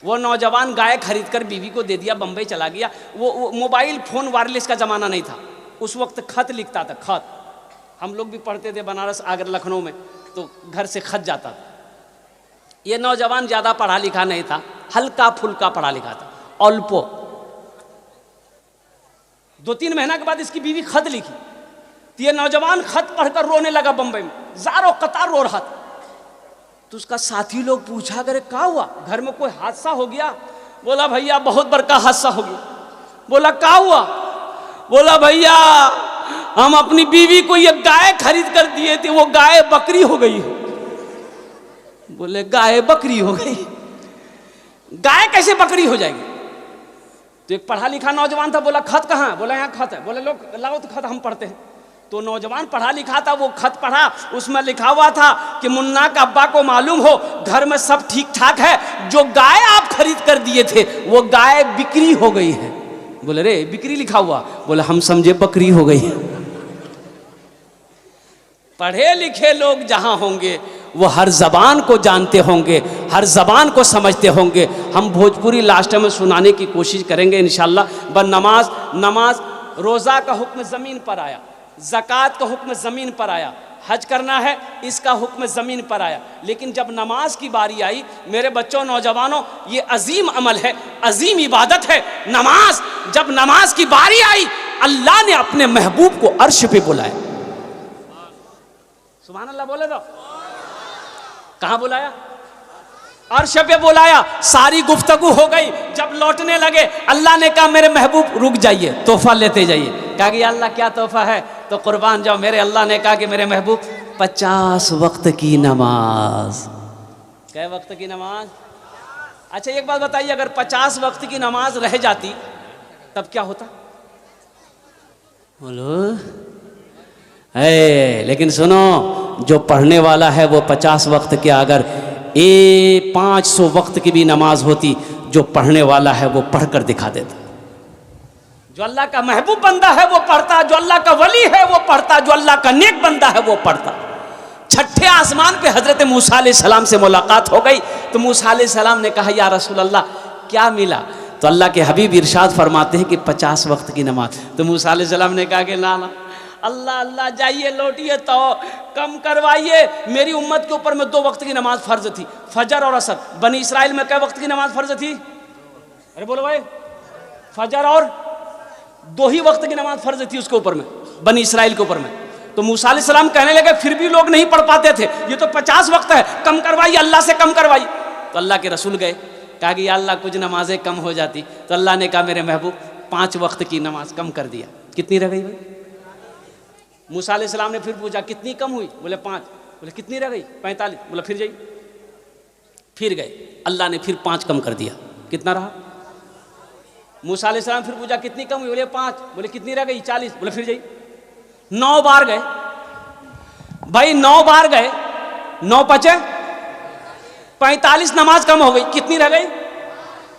वो नौजवान गाय खरीद कर बीवी को दे दिया, बम्बई चला गया। वो मोबाइल फ़ोन वायरलेस का ज़माना नहीं था, उस वक्त खत लिखता था, खत। हम लोग भी पढ़ते थे बनारस, आगरा, लखनऊ में, तो घर से खत जाता था। ये नौजवान ज़्यादा पढ़ा लिखा नहीं था, हल्का फुल्का पढ़ा लिखा था, अल्पो। 2-3 महीना के बाद इसकी बीवी खत लिखी, तो ये नौजवान खत पढ़कर रोने लगा बम्बई में, ज़ारों कतार रो रहा था। तो उसका साथी लोग पूछा, करे क्या हुआ, घर में कोई हादसा हो गया? बोला भैया बहुत बड़का हादसा हो गया। बोला क्या हुआ? बोला भैया हम अपनी बीवी को ये गाय खरीद कर दिए थे, वो गाय बकरी हो गई। बोले गाय बकरी हो गई? गाय कैसे बकरी हो जाएगी? तो एक पढ़ा लिखा नौजवान था, बोला खत कहाँ? बोला यहाँ खत है। बोले लोग लाओ तो खत हम पढ़ते हैं। तो नौजवान पढ़ा लिखा था, वो खत पढ़ा, उसमें लिखा हुआ था कि मुन्ना का अब्बा को मालूम हो घर में सब ठीक ठाक है, जो गाय आप खरीद कर दिए थे वो गाय बिक्री हो गई है। बोले रे बिक्री लिखा हुआ? बोले हम समझे बकरी हो गई। पढ़े लिखे लोग जहां होंगे वो हर जबान को जानते होंगे, हर जबान को समझते होंगे। हम भोजपुरी लास्ट में सुनाने की कोशिश करेंगे इंशाल्लाह। बस नमाज रोज़ा का हुक्म ज़मीन पर आया, ज़कात का हुक्म ज़मीन पर आया, हज करना है इसका हुक्म ज़मीन पर आया। लेकिन जब नमाज की बारी आई, मेरे बच्चों नौजवानों, ये अजीम अमल है, अजीम इबादत है नमाज। जब नमाज की बारी आई, अल्लाह ने अपने महबूब को अर्श पे बुलाया। सुभान अल्लाह बोले तो कहाँ बुलाया? अर्श पे बुलाया। सारी गुफ्तगू हो गई। जब लौटने लगे, अल्लाह ने कहा मेरे महबूब रुक जाइए, तोहफा लेते जाइए। कहा कि अल्लाह क्या तोहफा है? तो कुर्बान जाओ। मेरे अल्लाह ने कहा कि मेरे महबूब 50 वक्त की नमाज। कै वक्त की नमाज? अच्छा एक बात बताइए, अगर 50 वक्त की नमाज रह जाती तब क्या होता? बोलो लेकिन सुनो, जो पढ़ने वाला है वो 50 वक्त के, अगर 500 वक्त की भी नमाज होती, जो पढ़ने वाला है वो पढ़कर दिखा देता। जो अल्लाह का महबूब बंदा है वो पढ़ता, जो अल्लाह का वली है वो पढ़ता, जो अल्लाह का नेक बंदा है वो पढ़ता। छठे आसमान पे हजरत मूसा अलैहिस्सलाम से मुलाकात हो गई। तो मूसा अलैहिस्सलाम ने कहा या रसूल अल्लाह क्या मिला? तो अल्लाह के हबीब इरशाद फरमाते हैं कि 50 वक्त की नमाज। तो मूसा अलैहिस्सलाम ने कहा कि ना अल्लाह अल्लाह जाइए लौटिए तो कम करवाइए। मेरी उम्मत के ऊपर में 2 वक्त की नमाज फ़र्ज थी, फजर और असर। बनी इसराइल में कै वक्त की नमाज फ़र्ज थी? अरे बोलो भाई, फजर और 2 ही वक्त की नमाज फ़र्ज थी उसके ऊपर में, बनी इसराइल के ऊपर में। तो मूसा अलैहिस्सलाम कहने लगे फिर भी लोग नहीं पढ़ पाते थे, ये तो 50 वक्त है, कम करवाइए, अल्लाह से कम करवाइए। तो अल्लाह के रसूल गए, कहा कि या अल्लाह कुछ नमाजें कम हो जाती। तो अल्लाह ने कहा मेरे महबूब 5 वक्त की नमाज कम कर दिया। कितनी रह गई भाई? मूसा अलैहिस्सलाम ने फिर पूछा कितनी कम हुई? बोले 5। बोले कितनी रह गई? 45। बोला फिर जाइए। फिर गए, अल्लाह ने फिर 5 कम कर दिया। कितना रहा? मूसा अलैहिस्सलाम फिर पूछा कितनी कम हुई? बोले 5। बोले कितनी रह गई? 40। बोले फिर जाइए। 9 बार गए भाई, 9 बार गए, 9 पचे 45 नमाज कम हो गई। कितनी रह गई?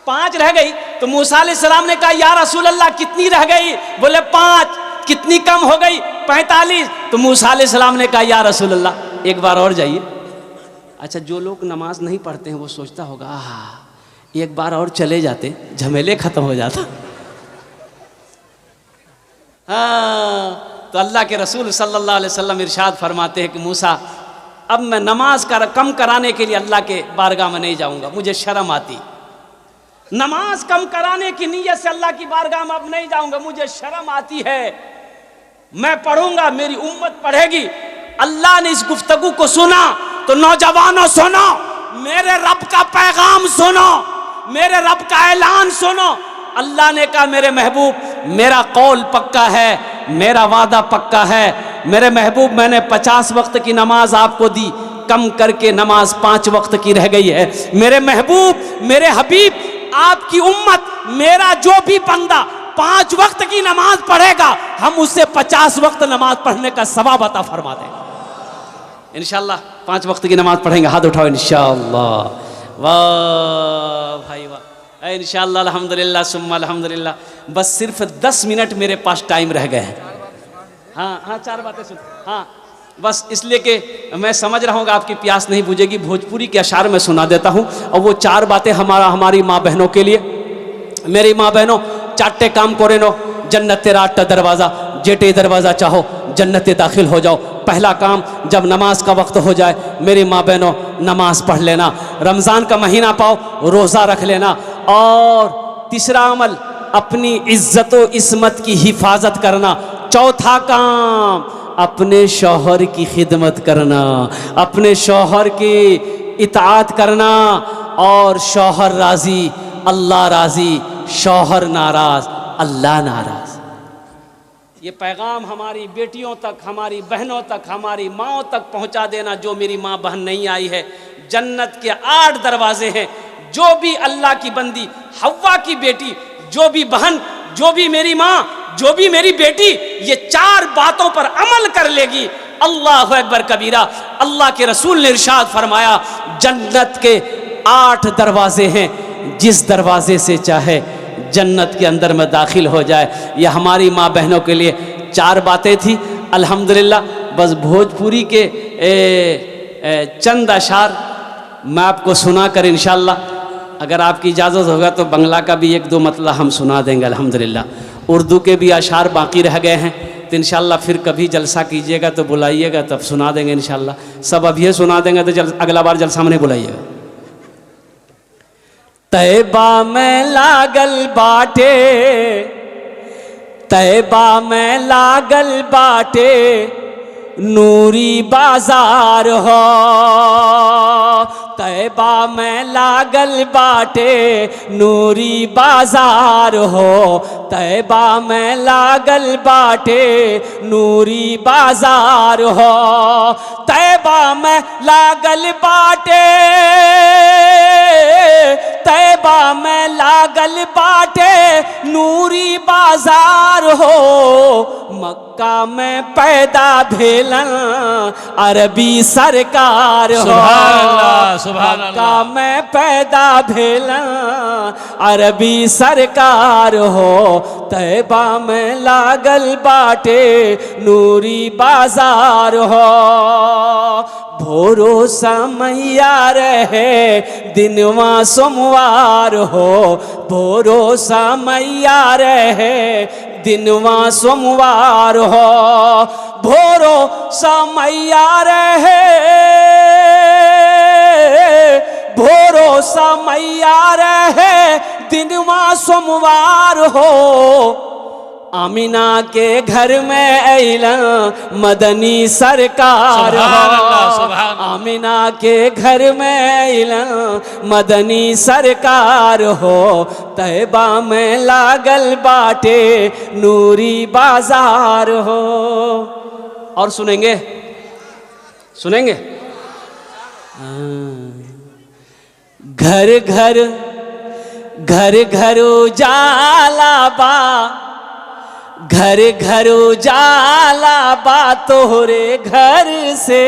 5 रह गई। तो मूसा अलैहिस्सलाम ने कहा या रसूल अल्लाह कितनी रह गई? बोले 5। कितनी कम हो गई? 45। तो मूसा अलैहिस्सलाम ने कहा या रसूल अल्लाह एक बार और जाइए। अच्छा, जो लोग नमाज नहीं पढ़ते हैं वो सोचता होगा एक बार और चले जाते, झमेले खत्म हो जाता। हाँ, तो अल्लाह के रसूल सल्लल्लाहु अलैहि वसल्लम इरशाद फरमाते हैं कि मूसा अब मैं नमाज कम कराने के लिए अल्लाह के बारगाह में नहीं जाऊंगा, मुझे शर्म आती। नमाज कम कराने की नीयत से अल्लाह की बारगाह में अब नहीं जाऊंगा, मुझे शर्म आती है। मैं पढ़ूंगा, मेरी उम्मत पढ़ेगी। अल्लाह ने इस गुफ्तगू को सुना तो नौजवानों सुनो, मेरे रब का पैगाम सुनो, मेरे रब का ऐलान सुनो। अल्लाह ने कहा मेरे महबूब मेरा कौल पक्का है, मेरा वादा पक्का है। मेरे महबूब मैंने 50 वक्त की नमाज आपको दी, कम करके नमाज 5 वक्त की रह गई है। मेरे महबूब, मेरे हबीब, आपकी उम्मत, मेरा जो भी बंदा 5 वक्त की नमाज पढ़ेगा, हम उससे 50 वक्त नमाज पढ़ने का सवाब अता फरमा देंगे। इंशाअल्लाह 5 वक्त की नमाज पढ़ेंगे। हाथ उठाओ इंशाअल्लाह। वाह भाई वाह, इंशाअल्लाह, अल्हम्दुलिल्लाह सुम्मा अल्हम्दुलिल्लाह। बस सिर्फ 10 मिनट मेरे पास टाइम रह गए हैं। हाँ, 4 बातें सुन। हाँ, बस इसलिए कि मैं समझ रहा हूँ आपकी प्यास नहीं बुझेगी, भोजपुरी के अशार में सुना देता हूँ। और वो 4 बातें हमारी माँ बहनों के लिए। मेरी माँ बहनों, 4 काम करे नो, जन्नत तेरा 8 दरवाज़ा, जेटे दरवाज़ा चाहो जन्नत दाखिल हो जाओ। पहला काम, जब नमाज का वक्त हो जाए मेरी माँ बहनों नमाज पढ़ लेना। रमज़ान का महीना पाओ, रोज़ा रख लेना। और तीसरा अमल, अपनी इज्जत व इस्मत की हिफाजत करना। चौथा काम, अपने शौहर की खिदमत करना, अपने शौहर की इताअत करना। और शौहर राज़ी अल्लाह राज़ी, शौहर नाराज़ अल्लाह नाराज़। ये पैगाम हमारी बेटियों तक, हमारी बहनों तक, हमारी माँओं तक पहुँचा देना। जो मेरी माँ बहन नहीं आई है, जन्नत के 8 दरवाजे हैं। जो भी अल्लाह की बंदी, हव्वा की बेटी, जो भी बहन, जो भी मेरी माँ, जो भी मेरी बेटी, ये 4 बातों पर अमल कर लेगी, अल्लाह अकबर कबीरा। अल्लाह के रसूल ने इरशाद फरमाया जन्नत के 8 दरवाजे हैं, जिस दरवाजे से चाहे जन्नत के अंदर में दाखिल हो जाए। ये हमारी माँ बहनों के लिए 4 बातें थी। अल्हम्दुलिल्लाह, बस भोजपुरी के चंद अशार मैं आपको सुना कर इंशाअल्लाह, अगर आपकी इजाज़त होगा तो बंगला का भी 1-2 मतलब हम सुना देंगे अल्हम्दुलिल्लाह। उर्दू के भी अशार बाकी रह गए हैं, तो इंशाअल्लाह फिर कभी जलसा कीजिएगा तो बुलाइएगा, तब सुना देंगे इंशाअल्लाह। सब अभी सुना देंगे तो अगला बार जलसा में नहीं बुलाइएगा। तैबा में लागल बाटे, तैबा में लागल बाटे, नूरी बाजार हो। तैबा में लागल बाटे, नूरी बाजार हो। तैबा में लागल बाटे, नूरी बाजार हो। तैबा में लागल बाटे, तैबा में लागल बाटे, नूरी बाजार हो। मक्का में पैदा भेलन अरबी सरकार हो। मक्का में पैदा भेलन अरबी सरकार हो। तैबा में लागल बाटे, नूरी बाजार हो। भोरो समैया रहे, दिनवा सोमवार हो। भोरो समैया रहे, दिनवा सोमवार हो। भोरो समैया रहे, भोरो समैया रहे, दिनवा सोमवार हो। आमिना के घर में अइला मदनी सरकार सुभान अल्लाह, हो। सुभान अल्लाह। आमिना के घर में अइला मदनी सरकार हो। तैबा में लागल बाटे नूरी बाजार हो। और सुनेंगे सुनेंगे घर घर घर घर उजाला बा, घर घर उजाला बा तोहरे घर से।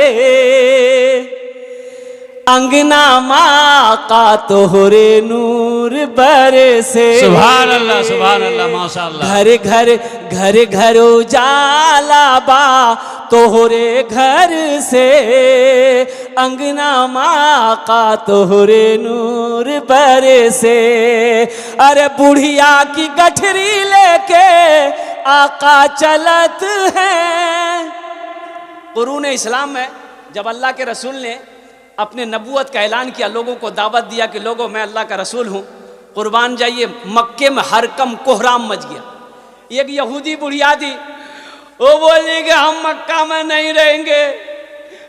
अंगना माँ का तोहरे नूर बरसे। सुभान अल्लाह माशाअल्लाह। घर घर घर घर उजाला बा तोहरे घर से। अंगना माँ का तोहरे नूर बरसे। अरे बुढ़िया की गठरी लेके आका चलत है। कुरून इस्लाम में जब अल्लाह के रसूल ने अपने नबूवत का ऐलान किया, लोगों को दावत दिया कि लोगों मैं अल्लाह का रसूल हूँ, कुर्बान जाइए, मक्के में हरकम कोहराम मच गया। एक यहूदी बुढ़िया थी, वो बोली कि हम मक्का में नहीं रहेंगे,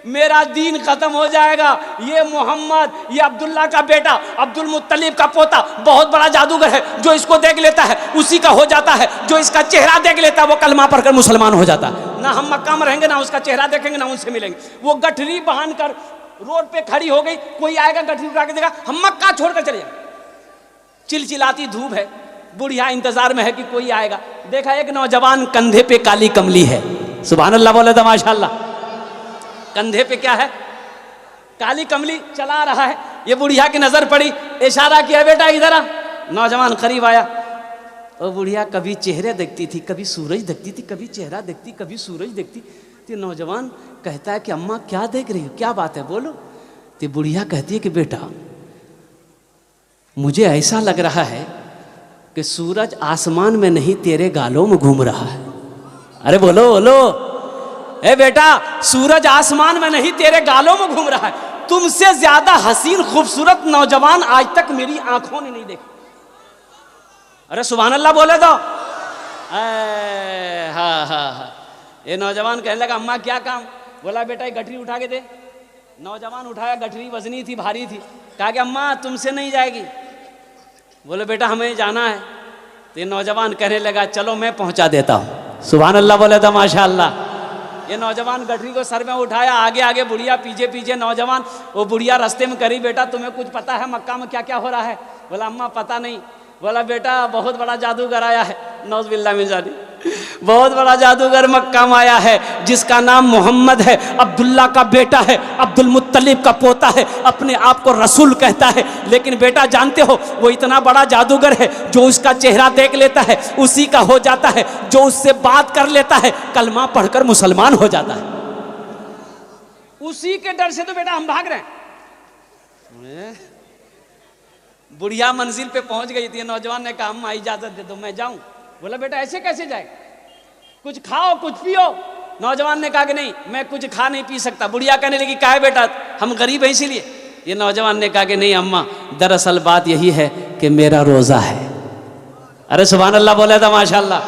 मेरा दीन खत्म हो जाएगा। ये मोहम्मद, ये अब्दुल्ला का बेटा, अब्दुल मुत्तलिब का पोता बहुत बड़ा जादूगर है, जो इसको देख लेता है उसी का हो जाता है, जो इसका चेहरा देख लेता है वो कलमा पढ़कर मुसलमान हो जाता है। ना हम मक्का में रहेंगे, ना उसका चेहरा देखेंगे, ना उनसे मिलेंगे। वो गठरी बांध कर रोड पे खड़ी हो गई, कोई आएगा गठरी उठा के देगा, हम मक्का छोड़कर चले जाएंगे। चिलचिलाती धूप है, बुढ़िया इंतजार में है कि कोई आएगा। देखा एक नौजवान कंधे पे काली कमली है। सुभान अल्लाह बोले तो माशाअल्लाह। कंधे पे क्या है? काली कमली चला रहा है। ये बुढ़िया की नजर पड़ी, इशारा किया, बेटा इधर आ। नौजवान करीब आया। वो बुढ़िया कभी चेहरे देखती थी, कभी सूरज देखती थी, कभी चेहरा देखती, कभी सूरज देखती। तो नौजवान कहता है कि अम्मा क्या देख रही हो, क्या बात है, बोलो। तो बुढ़िया कहती है कि बेटा मुझे ऐसा लग रहा है कि सूरज आसमान में नहीं तेरे गालों में घूम रहा है। अरे बोलो बोलो, ए बेटा सूरज आसमान में नहीं तेरे गालों में घूम रहा है। तुमसे ज्यादा हसीन खूबसूरत नौजवान आज तक मेरी आंखों ने नहीं देखा। अरे सुभान अल्लाह बोले तो। हाँ हाँ हाँ। ये नौजवान कहने लगा अम्मा क्या काम? बोला बेटा ये गठरी उठा के दे। नौजवान उठाया, गठरी वजनी थी, भारी थी। कहा कि अम्मा तुमसे नहीं जाएगी। बोले बेटा हमें जाना है। तो ये नौजवान कहने लगा चलो मैं पहुंचा देता हूँ। सुभान अल्लाह बोले तो माशाअल्लाह। ये नौजवान गठरी को सर में उठाया, आगे आगे बुढ़िया, पीछे पीछे नौजवान। वो बुढ़िया रास्ते में करी, बेटा तुम्हें कुछ पता है मक्का में क्या क्या हो रहा है? बोला अम्मा पता नहीं। बोला बेटा बहुत बड़ा जादूगर आया है, नौज़ुबिल्लाह मिन ज़ालिक, बहुत बड़ा जादूगर मक्का में आया है, जिसका नाम मोहम्मद है, अब्दुल्ला का बेटा है, अब्दुल मुत्तलिब का पोता है, अपने आप को रसूल कहता है। लेकिन बेटा जानते हो वो इतना बड़ा जादूगर है, जो उसका चेहरा देख लेता है उसी का हो जाता है, जो उससे बात कर लेता है कलमा पढ़कर मुसलमान हो जाता है। उसी के डर से तो बेटा हम भाग रहे हैं। बुढ़िया मंजिल पे पहुंच गई थी। नौजवान ने कहा अम्मा इजाजत दे दो मैं जाऊं। बोला बेटा ऐसे कैसे जाए, कुछ खाओ कुछ पियो। नौजवान ने कहा कि नहीं मैं कुछ खा नहीं पी सकता। बुढ़िया कहने लगी क्या है बेटा हम गरीब हैं इसीलिए। ये नौजवान ने कहा कि नहीं अम्मा दरअसल बात यही है कि मेरा रोजा है। अरे सुभान अल्लाह बोला था माशाअल्लाह,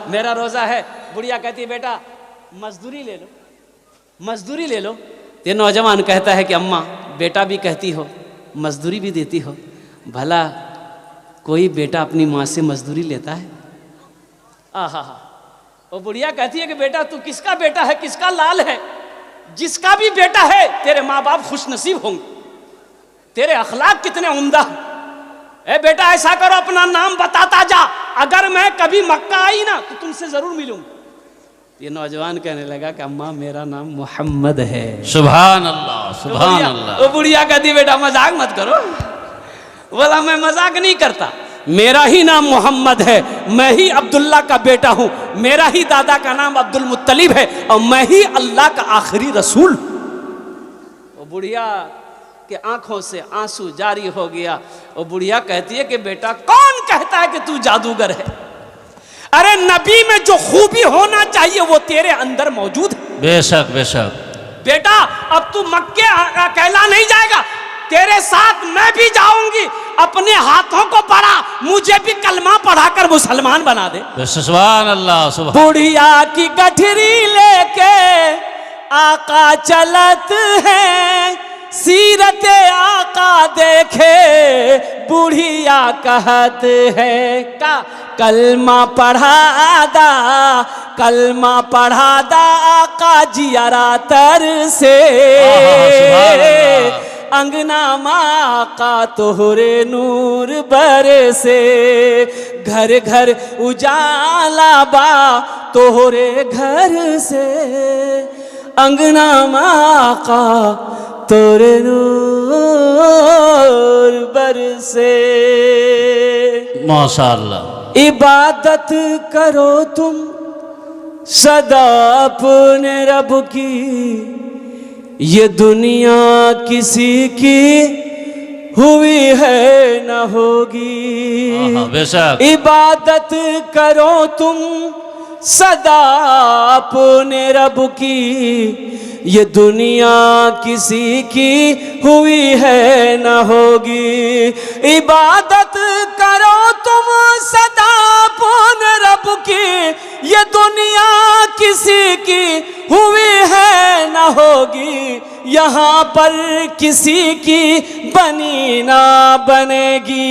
मेरा रोजा है। बुढ़िया कहती है बेटा मजदूरी ले लो, मजदूरी ले लो। ये नौजवान कहता है कि अम्मा बेटा भी कहती हो मजदूरी भी देती हो, भला कोई बेटा अपनी माँ से मजदूरी लेता है? आहा हा। वो बुढ़िया कहती है कि बेटा तू किसका बेटा है, किसका लाल है? जिसका भी बेटा है तेरे माँ बाप खुशनसीब होंगे, तेरे अखलाक कितने उम्दा हैं। ए बेटा ऐसा करो अपना नाम बताता जा, अगर मैं कभी मक्का आई ना तो तुमसे जरूर मिलूंगा। ये नौजवान कहने लगा कि अम्मा मेरा नाम मोहम्मद है। सुभान अल्लाह सुभान अल्लाह। वो बुढ़िया कहती बेटा मजाक मत करो। बोला मैं मजाक नहीं करता, मेरा ही नाम मोहम्मद है, मैं ही अब्दुल्ला का बेटा हूँ, मेरा ही दादा का नाम अब्दुल मुत्तलिब है और मैं ही अल्लाह का आखिरी रसूल। वो बुढ़िया के आंखों से आंसू जारी हो गया। वो बुढ़िया कहती है कि बेटा कौन कहता है कि तू जादूगर है? अरे नबी में जो खूबी होना चाहिए वो तेरे अंदर मौजूद है। बेशक बेशक। बेटा अब तू मक्के अकेला नहीं जाएगा, तेरे साथ मैं भी जाऊंगी। अपने हाथों को पढ़ा, मुझे भी कलमा पढ़ाकर मुसलमान बना दे। सुभान अल्लाह सुभान। बुढ़िया की गठरी लेके आका चलत है, सीरत आका देखे बुढ़िया कहत है का कलमा पढ़ा दा, कलमा पढ़ा दा आका जियारा तर से, अंगना माँ का तोहरे नूर बरसे, घर घर उजाला बा तोहरे घर से, अंगना माँ का तोरे नूर बरसे। माशाअल्लाह। इबादत करो तुम सदा अपने रब की, ये दुनिया किसी की हुई है न होगी। बेशक। इबादत करो तुम सदा अपने रब की, ये दुनिया किसी की हुई है न होगी। इबादत करो तुम सदा अपने रब की, ये दुनिया किसी की हुई है न होगी। यहाँ पर किसी की बनी ना बनेगी,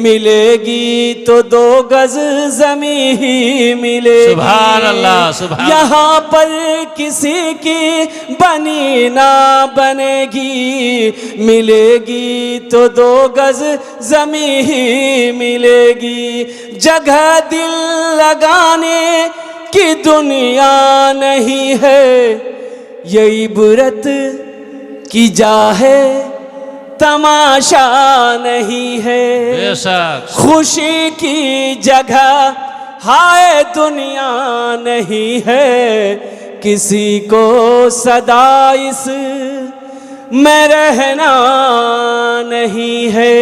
मिलेगी तो 2 गज ज़मीं ही मिलेगी। सुभान अल्लाह सुभान। यहाँ पर किसी की बनी ना बनेगी, मिलेगी तो 2 गज ज़मीं ही मिलेगी। जगह दिल लगाने की दुनिया नहीं है, ये इबरत की जा है तमाशा नहीं है। बेशक। खुशी की जगह हाय दुनिया नहीं है, किसी को सदा इस में रहना नहीं है।